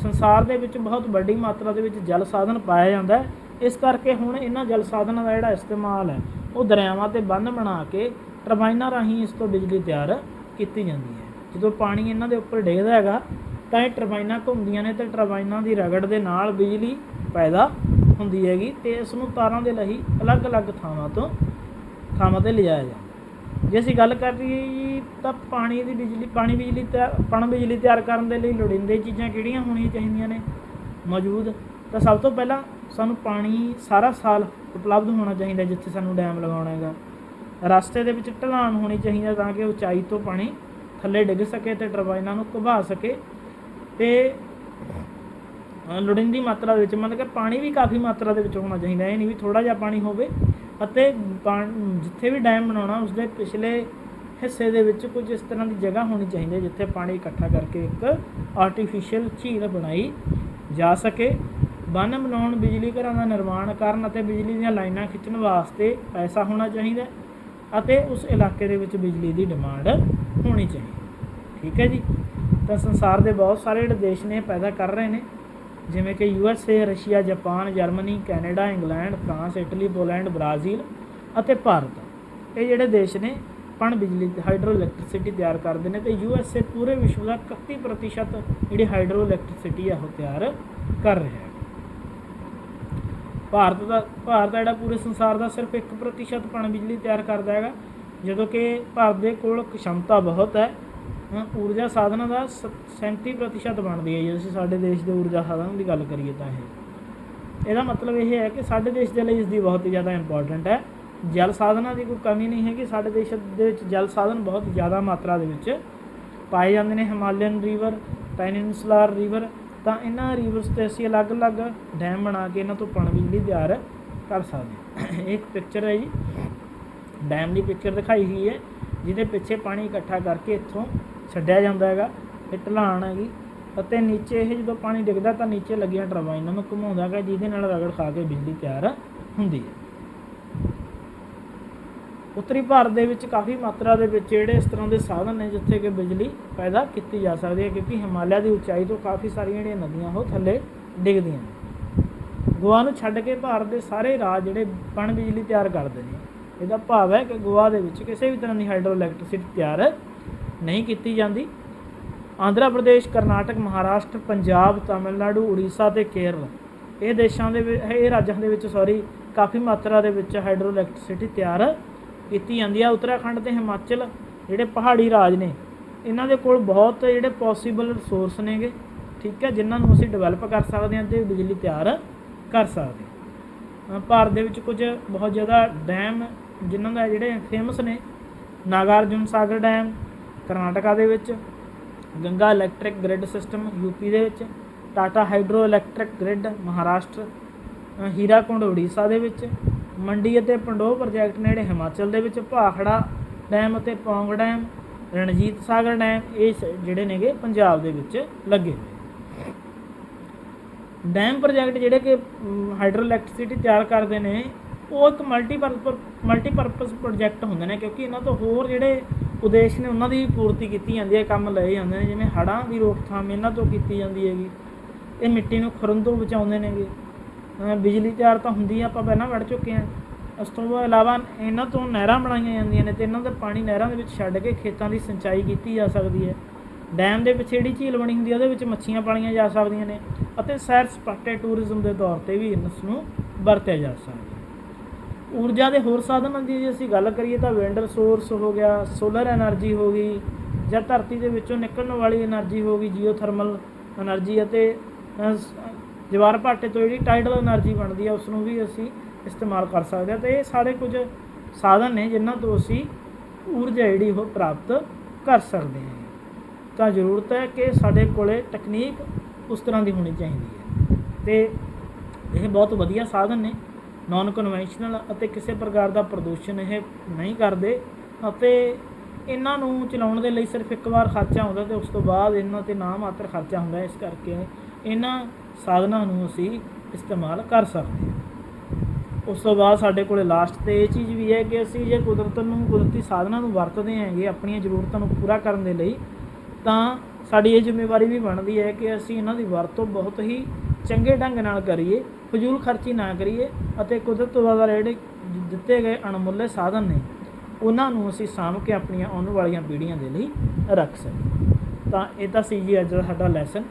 ਸੰਸਾਰ ਦੇ ਵਿੱਚ ਬਹੁਤ ਵੱਡੀ ਮਾਤਰਾ ਦੇ ਵਿੱਚ ਜਲ ਸਾਧਨ ਪਾਇਆ ਜਾਂਦਾ ਹੈ। ਇਸ ਕਰਕੇ ਹੁਣ ਇਹਨਾਂ ਜਲ ਸਾਧਨਾਂ ਦਾ ਜਿਹੜਾ ਇਸਤੇਮਾਲ ਹੈ ਉਹ ਦਰਿਆਵਾਂ 'ਤੇ ਬੰਨ੍ਹ ਬਣਾ ਕੇ ਟਰਬਾਈਨਾਂ ਰਾਹੀਂ ਇਸ ਤੋਂ ਬਿਜਲੀ ਤਿਆਰ ਕੀਤੀ ਜਾਂਦੀ ਹੈ। ਜਦੋਂ ਪਾਣੀ ਇਹਨਾਂ ਦੇ ਉੱਪਰ ਡਿੱਗਦਾ ਹੈਗਾ ਤਾਂ ਇਹ ਟਰਬਾਈਨਾਂ ਘੁੰਮਦੀਆਂ ਨੇ ਅਤੇ ਟਰਬਾਈਨਾਂ ਦੀ ਰਗੜ ਦੇ ਨਾਲ ਬਿਜਲੀ ਪੈਦਾ ਹੁੰਦੀ ਹੈਗੀ ਅਤੇ ਇਸ ਨੂੰ ਤਾਰਾਂ ਦੇ ਲਈ ਅਲੱਗ-ਅਲੱਗ ਥਾਵਾਂ 'ਤੇ ਲਿਜਾਇਆ ਜਾਂਦਾ। ਜੇ ਅਸੀਂ ਗੱਲ ਕਰ ਲਈਏ ਜੀ ਤਾਂ ਪਣ ਬਿਜਲੀ ਤਿਆਰ ਕਰਨ ਦੇ ਲਈ ਲੋੜੀਂਦੇ ਚੀਜ਼ਾਂ ਕਿਹੜੀਆਂ ਹੋਣੀਆਂ ਚਾਹੀਦੀਆਂ ਨੇ ਮੌਜੂਦ? ਤਾਂ ਸਭ ਤੋਂ ਪਹਿਲਾਂ ਸਾਨੂੰ ਪਾਣੀ ਸਾਰਾ ਸਾਲ ਉਪਲਬਧ ਹੋਣਾ ਚਾਹੀਦਾ ਜਿੱਥੇ ਸਾਨੂੰ ਡੈਮ ਲਗਾਉਣਾ ਹੈਗਾ। ਰਸਤੇ ਦੇ ਵਿੱਚ ਢਲਾਣ ਹੋਣੀ ਚਾਹੀਦੀ ਹੈ ਤਾਂ ਕਿ ਉਚਾਈ ਤੋਂ ਪਾਣੀ ਥੱਲੇ ਡਿੱਗ ਸਕੇ ਅਤੇ ਟਰਬਾਈਨਾਂ ਨੂੰ ਘੁਮਾ ਸਕੇ। ਅਤੇ ਲੋੜੀਂਦੀ ਮਾਤਰਾ ਦੇ ਵਿੱਚ ਮਤਲਬ ਕਿ ਪਾਣੀ ਵੀ ਕਾਫੀ ਮਾਤਰਾ ਦੇ ਵਿੱਚ ਹੋਣਾ ਚਾਹੀਦਾ, ਇਹ ਨਹੀਂ ਵੀ ਥੋੜ੍ਹਾ ਜਿਹਾ ਪਾਣੀ ਹੋਵੇ। ਅਤੇ ਜਿੱਥੇ ਵੀ ਡੈਮ ਬਣਾਉਣਾ ਉਸਦੇ ਪਿਛਲੇ ਹਿੱਸੇ ਦੇ ਵਿੱਚ ਕੁਝ ਇਸ ਤਰ੍ਹਾਂ ਦੀ ਜਗ੍ਹਾ ਹੋਣੀ ਚਾਹੀਦੀ ਹੈ ਜਿੱਥੇ ਪਾਣੀ ਇਕੱਠਾ ਕਰਕੇ ਇੱਕ ਆਰਟੀਫਿਸ਼ੀਅਲ ਝੀਲ ਬਣਾਈ ਜਾ ਸਕੇ। ਬੰਨ੍ਹ ਬਣਾਉਣ, ਬਿਜਲੀ ਘਰਾਂ ਦਾ ਨਿਰਮਾਣ ਕਰਨ ਅਤੇ ਬਿਜਲੀ ਦੀਆਂ ਲਾਈਨਾਂ ਖਿੱਚਣ ਵਾਸਤੇ ਪੈਸਾ ਹੋਣਾ ਚਾਹੀਦਾ ਅਤੇ ਉਸ ਇਲਾਕੇ ਦੇ ਵਿੱਚ ਬਿਜਲੀ ਦੀ ਡਿਮਾਂਡ ਹੋਣੀ ਚਾਹੀਦੀ। ਠੀਕ ਹੈ ਜੀ। ਤਾਂ ਸੰਸਾਰ ਦੇ ਬਹੁਤ ਸਾਰੇ ਜਿਹੜੇ ਦੇਸ਼ ਨੇ ਪੈਦਾ ਕਰ ਰਹੇ ਨੇ, ਜਿਵੇਂ ਕਿ USA, Russia, Japan, Germany, Canada, England, France, Italy, Poland, Brazil ਅਤੇ ਭਾਰਤ। ਇਹ ਜਿਹੜੇ ਦੇਸ਼ ਨੇ ਪਣ ਬਿਜਲੀ ਹਾਈਡਰੋ ਇਲੈਕਟ੍ਰੀਸਿਟੀ ਤਿਆਰ ਕਰਦੇ ਨੇ। ਅਤੇ USA ਪੂਰੇ ਵਿਸ਼ਵ ਦਾ 31% ਜਿਹੜੀ ਹਾਈਡਰੋ ਇਲੈਕਟ੍ਰੀਸਿਟੀ ਆ ਉਹ ਤਿਆਰ ਕਰ ਰਿਹਾ ਹੈ। ਭਾਰਤ ਜਿਹੜਾ ਪੂਰੇ ਸੰਸਾਰ ਦਾ ਸਿਰਫ 1% ਪਣ ਬਿਜਲੀ ਤਿਆਰ ਕਰਦਾ ਹੈਗਾ, ਜਦੋਂ ਕਿ ਭਾਰਤ ਦੇ ਕੋਲ ਖਸ਼ਮਤਾ ਬਹੁਤ ਹੈ। ਊਰਜਾ ਸਾਧਨਾਂ ਦਾ 37% ਬਣਦੀ ਹੈ। ਜੇ ਅਸੀਂ ਸਾਡੇ ਦੇਸ਼ ਦੇ ਊਰਜਾ ਸਾਧਨਾਂ ਦੀ ਗੱਲ ਕਰੀਏ ਤਾਂ ਇਹਦਾ ਮਤਲਬ ਇਹ ਹੈ ਕਿ ਸਾਡੇ ਦੇਸ਼ ਦੇ ਲਈ ਇਸ ਦੀ ਬਹੁਤ ਹੀ ਜ਼ਿਆਦਾ ਇੰਪੋਰਟੈਂਟ ਹੈ। ਜਲ ਸਾਧਨਾਂ ਦੀ ਕੋਈ ਕਮੀ ਨਹੀਂ ਹੈਗੀ, ਸਾਡੇ ਦੇਸ਼ ਦੇ ਵਿੱਚ ਜਲ ਸਾਧਨ ਬਹੁਤ ਜ਼ਿਆਦਾ ਮਾਤਰਾ ਦੇ ਵਿੱਚ ਪਾਏ ਜਾਂਦੇ ਨੇ। ਹਿਮਾਲਯਨ ਰੀਵਰ, ਪੈਨਿਨਸੂਲਰ ਰੀਵਰ, ਤਾਂ ਇਹਨਾਂ ਰੀਵਰਸ 'ਤੇ ਅਸੀਂ ਅਲੱਗ-ਅਲੱਗ ਡੈਮ ਬਣਾ ਕੇ ਇਹਨਾਂ ਤੋਂ ਪਣ ਬਿਜਲੀ ਤਿਆਰ ਕਰ ਸਕਦੇ ਹਾਂ। ਇਹ ਇੱਕ ਪਿਕਚਰ ਹੈ ਜੀ, ਡੈਮ ਦੀ ਪਿਕਚਰ ਦਿਖਾਈ ਗਈ ਹੈ ਜਿਹਦੇ ਪਿੱਛੇ ਪਾਣੀ ਇਕੱਠਾ ਕਰਕੇ ਇੱਥੋਂ ਛੱਡਿਆ ਜਾਂਦਾ ਹੈਗਾ। ਇਹ ਢਲਾਣ ਹੈਗੀ ਅਤੇ ਨੀਚੇ ਇਹ ਜਦੋਂ ਪਾਣੀ ਡਿੱਗਦਾ ਤਾਂ ਨੀਚੇ ਲੱਗੀਆਂ ਟਰਬਾਈਨਾਂ ਨੂੰ ਘੁਮਾਉਂਦਾ ਹੈਗਾ, ਜਿਹਦੇ ਨਾਲ ਰਗੜ ਖਾ ਕੇ ਬਿਜਲੀ ਤਿਆਰ ਹੁੰਦੀ ਹੈ। ਉੱਤਰੀ ਭਾਰਤ ਦੇ ਵਿੱਚ ਕਾਫੀ ਮਾਤਰਾ ਦੇ ਵਿੱਚ ਜਿਹੜੇ ਇਸ ਤਰ੍ਹਾਂ ਦੇ ਸਾਧਨ ਨੇ ਜਿੱਥੇ ਕਿ ਬਿਜਲੀ ਪੈਦਾ ਕੀਤੀ ਜਾ ਸਕਦੀ ਹੈ, ਕਿਉਂਕਿ ਹਿਮਾਲਿਆ ਦੀ ਉਚਾਈ ਤੋਂ ਕਾਫੀ ਸਾਰੀਆਂ ਜਿਹੜੀਆਂ ਨਦੀਆਂ ਉਹ ਥੱਲੇ ਡਿੱਗਦੀਆਂ ਨੇ। ਗੋਆ ਨੂੰ ਛੱਡ ਕੇ ਭਾਰਤ ਦੇ ਸਾਰੇ ਰਾਜ ਜਿਹੜੇ ਪਣ ਬਿਜਲੀ ਤਿਆਰ ਕਰਦੇ ਨੇ। ਇਹਦਾ ਭਾਵ ਹੈ ਕਿ ਗੋਆ ਦੇ ਵਿੱਚ ਕਿਸੇ ਵੀ ਤਰ੍ਹਾਂ ਦੀ ਹਾਈਡਰੋ ਇਲੈਕਟ੍ਰੀਸਿਟੀ ਤਿਆਰ ਨਹੀਂ ਕੀਤੀ ਜਾਂਦੀ। ਆਂਧਰਾ ਪ੍ਰਦੇਸ਼, ਕਰਨਾਟਕ, ਮਹਾਰਾਸ਼ਟਰ, ਪੰਜਾਬ, ਤਾਮਿਲਨਾਡੂ, ਉੜੀਸਾ ਅਤੇ ਕੇਰਲ, ਇਹ ਰਾਜਾਂ ਦੇ ਵਿੱਚ ਕਾਫੀ ਮਾਤਰਾ ਦੇ ਵਿੱਚ ਹਾਈਡਰੋ ਇਲੈਕਟ੍ਰੀਸਿਟੀ ਤਿਆਰ ਕੀਤੀ ਜਾਂਦੀ ਹੈ। ਉੱਤਰਾਖੰਡ ਅਤੇ ਹਿਮਾਚਲ ਜਿਹੜੇ ਪਹਾੜੀ ਰਾਜ ਨੇ, ਇਹਨਾਂ ਦੇ ਕੋਲ ਬਹੁਤ ਜਿਹੜੇ ਪੋਸੀਬਲ ਰਿਸੋਰਸ ਨੇਗੇ, ਠੀਕ ਹੈ, ਜਿਨ੍ਹਾਂ ਨੂੰ ਅਸੀਂ ਡਿਵੈਲਪ ਕਰ ਸਕਦੇ ਹਾਂ ਅਤੇ ਬਿਜਲੀ ਤਿਆਰ ਕਰ ਸਕਦੇ ਹਾਂ। ਭਾਰਤ ਦੇ ਵਿੱਚ ਕੁਝ ਬਹੁਤ ਜ਼ਿਆਦਾ ਡੈਮ ਜਿਨ੍ਹਾਂ ਦਾ ਜਿਹੜੇ ਫੇਮਸ ਨੇ, ਨਾਗਾਰਜੁਨ ਸਾਗਰ ਡੈਮ ਕਰਨਾਟਕਾ ਦੇ ਵਿੱਚ, Ganga electric grid system UP ਦੇ ਵਿੱਚ, Tata hydro electric grid Maharashtra, Hirakud Odisha ਦੇ ਵਿੱਚ, ਮੰਡੀ ਅਤੇ ਪੰਡੋਹ ਪ੍ਰੋਜੈਕਟ ਨੇ ਜਿਹੜੇ ਹਿਮਾਚਲ ਦੇ ਵਿੱਚ, ਭਾਖੜਾ ਡੈਮ ਅਤੇ ਪੌਂਗ ਡੈਮ, ਰਣਜੀਤ ਸਾਗਰ ਡੈਮ, ਇਹ ਜਿਹੜੇ ਨੇਗੇ ਪੰਜਾਬ ਦੇ ਵਿੱਚ ਲੱਗੇ ਹੋਏ। ਡੈਮ ਪ੍ਰੋਜੈਕਟ ਜਿਹੜੇ ਕਿ ਹਾਈਡਰੋ ਇਲੈਕਟ੍ਰੀਸਿਟੀ ਤਿਆਰ ਕਰਦੇ ਨੇ ਉਹ ਇੱਕ ਮਲਟੀਪਰਪਸ ਪ੍ਰੋਜੈਕਟ ਹੁੰਦੇ ਨੇ, ਕਿਉਂਕਿ ਇਹਨਾਂ ਤੋਂ ਹੋਰ ਜਿਹੜੇ ਉਦੇਸ਼ ਨੇ ਉਹਨਾਂ ਦੀ ਪੂਰਤੀ ਕੀਤੀ ਜਾਂਦੀ ਹੈ, ਕੰਮ ਲਏ ਜਾਂਦੇ ਨੇ। ਜਿਵੇਂ ਹੜ੍ਹਾਂ ਦੀ ਰੋਕਥਾਮ ਇਹਨਾਂ ਤੋਂ ਕੀਤੀ ਜਾਂਦੀ ਹੈਗੀ, ਇਹ ਮਿੱਟੀ ਨੂੰ ਖੁਰਨ ਤੋਂ ਬਚਾਉਂਦੇ ਨੇਗੇ। ਬਿਜਲੀ ਤਿਆਰ ਤਾਂ ਹੁੰਦੀ ਆ, ਆਪਾਂ ਪਹਿਲਾਂ ਵੜ ਚੁੱਕੇ ਹਾਂ। ਉਸ ਤੋਂ ਇਲਾਵਾ ਇਹਨਾਂ ਤੋਂ ਨਹਿਰਾਂ ਬਣਾਈਆਂ ਜਾਂਦੀਆਂ ਨੇ ਅਤੇ ਇਹਨਾਂ ਦਾ ਪਾਣੀ ਨਹਿਰਾਂ ਦੇ ਵਿੱਚ ਛੱਡ ਕੇ ਖੇਤਾਂ ਦੀ ਸਿੰਚਾਈ ਕੀਤੀ ਜਾ ਸਕਦੀ ਹੈ। ਡੈਮ ਦੇ ਵਿੱਚ ਜਿਹੜੀ ਝੀਲ ਬਣੀ ਹੁੰਦੀ ਹੈ ਉਹਦੇ ਵਿੱਚ ਮੱਛੀਆਂ ਪਾਲੀਆਂ ਜਾ ਸਕਦੀਆਂ ਨੇ ਅਤੇ ਸੈਰ ਸਪਾਟੇ ਟੂਰਿਜ਼ਮ ਦੇ ਤੌਰ 'ਤੇ ਵੀ ਇਸ ਨੂੰ ਵਰਤਿਆ ਜਾ ਸਕਦਾ। ਊਰਜਾ ਦੇ ਹੋਰ ਸਾਧਨਾਂ ਦੀ ਜੇ ਅਸੀਂ ਗੱਲ ਕਰੀਏ ਤਾਂ ਵਿੰਡ ਰਿਸੋਰਸ ਹੋ ਗਿਆ, ਸੋਲਰ ਐਨਰਜੀ ਹੋ ਗਈ, ਜਾਂ ਧਰਤੀ ਦੇ ਵਿੱਚੋਂ ਨਿਕਲਣ ਵਾਲੀ ਐਨਰਜੀ ਹੋ ਗਈ, ਜੀਓਥਰਮਲ ਐਨਰਜੀ, ਅਤੇ ਜਵਾਰ ਭਾਟੇ ਤੋਂ ਜਿਹੜੀ ਟਾਈਡਲ ਐਨਰਜੀ ਬਣਦੀ ਹੈ ਉਸ ਨੂੰ ਵੀ ਅਸੀਂ ਇਸਤੇਮਾਲ ਕਰ ਸਕਦੇ ਹਾਂ। ਅਤੇ ਇਹ ਸਾਰੇ ਕੁਝ ਸਾਧਨ ਨੇ ਜਿਨ੍ਹਾਂ ਤੋਂ ਅਸੀਂ ਊਰਜਾ ਜਿਹੜੀ ਉਹ ਪ੍ਰਾਪਤ ਕਰ ਸਕਦੇ ਹਾਂ। ਤਾਂ ਜ਼ਰੂਰਤ ਹੈ ਕਿ ਸਾਡੇ ਕੋਲ ਟੈਕਨੀਕ ਉਸ ਤਰ੍ਹਾਂ ਦੀ ਹੋਣੀ ਚਾਹੀਦੀ ਹੈ ਅਤੇ ਇਹ ਬਹੁਤ ਵਧੀਆ ਸਾਧਨ ਨੇ, ਨੋਨ ਕਨਵੈਨਸ਼ਨਲ, ਅਤੇ ਕਿਸੇ ਪ੍ਰਕਾਰ ਦਾ ਪ੍ਰਦੂਸ਼ਣ ਇਹ ਨਹੀਂ ਕਰਦੇ, ਅਤੇ ਇਹਨਾਂ ਨੂੰ ਚਲਾਉਣ ਦੇ ਲਈ ਸਿਰਫ ਇੱਕ ਵਾਰ ਖਰਚਾ ਆਉਂਦਾ ਅਤੇ ਉਸ ਤੋਂ ਬਾਅਦ ਇਹਨਾਂ 'ਤੇ ਨਾ ਮਾਤਰ ਖਰਚਾ ਹੁੰਦਾ। ਇਸ ਕਰਕੇ ਇਹਨਾਂ ਸਾਧਨਾਂ ਨੂੰ ਅਸੀਂ ਇਸਤੇਮਾਲ ਕਰ ਸਕਦੇ ਹਾਂ। ਉਸ ਤੋਂ ਬਾਅਦ ਸਾਡੇ ਕੋਲ ਲਾਸਟ 'ਤੇ ਇਹ ਚੀਜ਼ ਵੀ ਹੈ ਕਿ ਅਸੀਂ ਜੇ ਕੁਦਰਤੀ ਸਾਧਨਾਂ ਨੂੰ ਵਰਤਦੇ ਹੈਗੇ ਆਪਣੀਆਂ ਜ਼ਰੂਰਤਾਂ ਨੂੰ ਪੂਰਾ ਕਰਨ ਦੇ ਲਈ, ਤਾਂ ਸਾਡੀ ਇਹ ਜ਼ਿੰਮੇਵਾਰੀ ਵੀ ਬਣਦੀ ਹੈ ਕਿ ਅਸੀਂ ਇਹਨਾਂ ਦੀ ਵਰਤੋਂ ਬਹੁਤ ਹੀ ਚੰਗੇ ਢੰਗ ਨਾਲ ਕਰੀਏ, ਫਜ਼ੂਲ ਖਰਚੀ ਨਾ ਕਰੀਏ, ਅਤੇ ਕੁਦਰਤ ਦੁਆਰਾ ਜਿਹੜੇ ਦਿੱਤੇ ਗਏ ਅਣਮੁੱਲੇ ਸਾਧਨ ਨੇ ਉਹਨਾਂ ਨੂੰ ਅਸੀਂ ਸਾਂਭ ਕੇ ਆਪਣੀਆਂ ਆਉਣ ਵਾਲੀਆਂ ਪੀੜ੍ਹੀਆਂ ਦੇ ਲਈ ਰੱਖ ਸਕੀਏ। ਤਾਂ ਇਹ ਤਾਂ ਸੀ ਜੀ ਅੱਜ ਦਾ ਸਾਡਾ ਲੈਸਨ।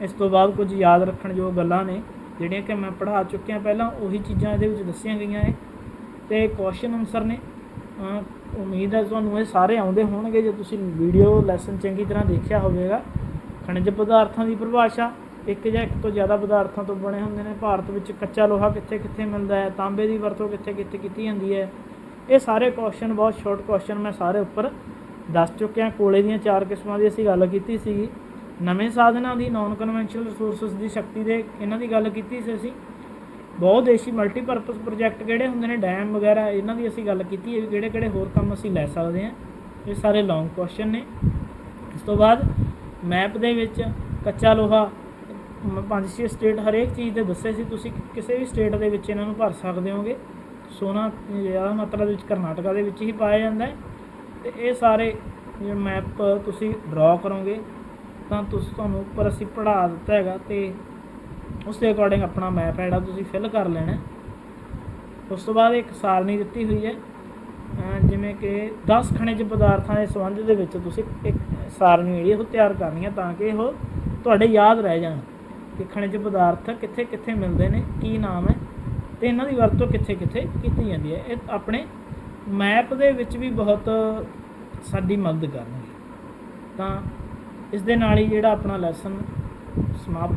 ਇਸ ਤੋਂ ਬਾਅਦ ਕੁਝ ਯਾਦ ਰੱਖਣ ਯੋਗ ਗੱਲਾਂ ਨੇ ਜਿਹੜੀਆਂ ਕਿ ਮੈਂ ਪੜ੍ਹਾ ਚੁੱਕਿਆ ਪਹਿਲਾਂ, ਉਹੀ ਚੀਜ਼ਾਂ ਇਹਦੇ ਵਿੱਚ ਦੱਸੀਆਂ ਗਈਆਂ ਹੈ ਅਤੇ ਕੁਐਸਚਨ ਆਨਸਰ ਨੇ। ਉਮੀਦ ਹੈ ਤੁਹਾਨੂੰ ਇਹ ਸਾਰੇ ਆਉਂਦੇ ਹੋਣਗੇ ਜੇ ਤੁਸੀਂ ਵੀਡੀਓ ਲੈਸਨ ਚੰਗੀ ਤਰ੍ਹਾਂ ਦੇਖਿਆ ਹੋਵੇਗਾ। ਖਣਿਜ ਪਦਾਰਥਾਂ ਦੀ ਪਰਿਭਾਸ਼ਾ, ਇੱਕ ਜਾਂ ਇੱਕ ਤੋਂ ਜ਼ਿਆਦਾ ਪਦਾਰਥਾਂ ਤੋਂ ਬਣੇ ਹੁੰਦੇ ਨੇ। ਭਾਰਤ ਵਿੱਚ ਕੱਚਾ ਲੋਹਾ ਕਿੱਥੇ ਕਿੱਥੇ ਮਿਲਦਾ ਹੈ, ਤਾਂਬੇ ਦੀ ਵਰਤੋਂ ਕਿੱਥੇ ਕਿੱਥੇ ਕੀਤੀ ਜਾਂਦੀ ਹੈ। ਇਹ ਸਾਰੇ ਕੁਐਸਚਨ, ਬਹੁਤ ਸ਼ਾਰਟ ਕੁਐਸਚਨ ਮੈਂ ਸਾਰੇ ਉੱਪਰ ਦੱਸ ਚੁੱਕਿਆ। ਕੋਲੇ ਦੀਆਂ 4 ਕਿਸਮਾਂ ਦੀ ਅਸੀਂ ਗੱਲ ਕੀਤੀ ਸੀਗੀ। ਨਵੇਂ ਸਾਧਨਾਂ ਦੀ, ਨੋਨ ਕਨਵੈਨਸ਼ਨਲ ਰਿਸੋਰਸਿਸ ਦੀ ਸ਼ਕਤੀ ਦੇ, ਇਹਨਾਂ ਦੀ ਗੱਲ ਕੀਤੀ ਸੀ ਅਸੀਂ। ਬਹੁਉਦੇਸ਼ੀ ਮਲਟੀਪਰਪਜ਼ ਪ੍ਰੋਜੈਕਟ ਕਿਹੜੇ ਹੁੰਦੇ ਨੇ, ਡੈਮ ਵਗੈਰਾ, ਇਹਨਾਂ ਦੀ ਅਸੀਂ ਗੱਲ ਕੀਤੀ ਹੈ ਵੀ ਕਿਹੜੇ ਕਿਹੜੇ ਹੋਰ ਕੰਮ ਅਸੀਂ ਲੈ ਸਕਦੇ ਹਾਂ। ਇਹ ਸਾਰੇ ਲੌਂਗ ਕੁਐਸਚਨ ਨੇ। ਇਸ ਤੋਂ ਬਾਅਦ ਮੈਪ ਦੇ ਵਿੱਚ ਕੱਚਾ ਲੋਹਾ 5-6 ਸਟੇਟ ਹਰੇਕ ਚੀਜ਼ ਦੇ ਦੱਸੇ ਸੀ। ਤੁਸੀਂ ਕਿਸੇ ਵੀ ਸਟੇਟ ਦੇ ਵਿੱਚ ਇਹਨਾਂ ਨੂੰ ਭਰ ਸਕਦੇ ਹੋਗੇ। ਸੋਨਾ ਜ਼ਿਆਦਾ ਮਾਤਰਾ ਦੇ ਵਿੱਚ ਕਰਨਾਟਕਾ ਦੇ ਵਿੱਚ ਹੀ ਪਾਇਆ ਜਾਂਦਾ ਹੈ। ਅਤੇ ਇਹ ਸਾਰੇ ਮੈਪ ਤੁਸੀਂ ਡਰਾ ਕਰੋਗੇ ਤਾਂ ਤੁਹਾਨੂੰ ਉੱਪਰ ਅਸੀਂ ਪੜ੍ਹਾ ਦਿੱਤਾ ਹੈਗਾ, ਅਤੇ ਉਸ ਦੇ ਅਕੋਰਡਿੰਗ ਆਪਣਾ ਮੈਪ ਹੈ ਜਿਹੜਾ ਤੁਸੀਂ ਫਿਲ ਕਰ ਲੈਣਾ। ਉਸ ਤੋਂ ਬਾਅਦ ਇੱਕ ਸਾਰਣੀ ਦਿੱਤੀ ਹੋਈ ਹੈ, ਜਿਵੇਂ ਕਿ 10 ਖਣਿਜ ਪਦਾਰਥਾਂ ਦੇ ਸੰਬੰਧ ਦੇ ਵਿੱਚ ਤੁਸੀਂ ਇੱਕ ਸਾਰਣੀ ਜਿਹੜੀ ਉਹ ਤਿਆਰ ਕਰਨੀ ਹੈ ਤਾਂ ਕਿ ਉਹ ਤੁਹਾਡੇ ਯਾਦ ਰਹਿ ਜਾਣ ਕਿ ਖਣਿਜ ਪਦਾਰਥ ਕਿੱਥੇ ਕਿੱਥੇ ਮਿਲਦੇ ਨੇ, ਕੀ ਨਾਮ ਹੈ, ਅਤੇ ਇਹਨਾਂ ਦੀ ਵਰਤੋਂ ਕਿੱਥੇ ਕਿੱਥੇ ਕੀਤੀ ਜਾਂਦੀ ਹੈ। ਇਹ ਆਪਣੇ ਮੈਪ ਦੇ ਵਿੱਚ ਵੀ ਬਹੁਤ ਸਾਡੀ ਮਦਦ ਕਰਨਗੇ। ਤਾਂ ਇਸ ਦੇ ਨਾਲ ਹੀ ਜਿਹੜਾ ਆਪਣਾ ਲੈਸਨ ਸਮਾਪਤ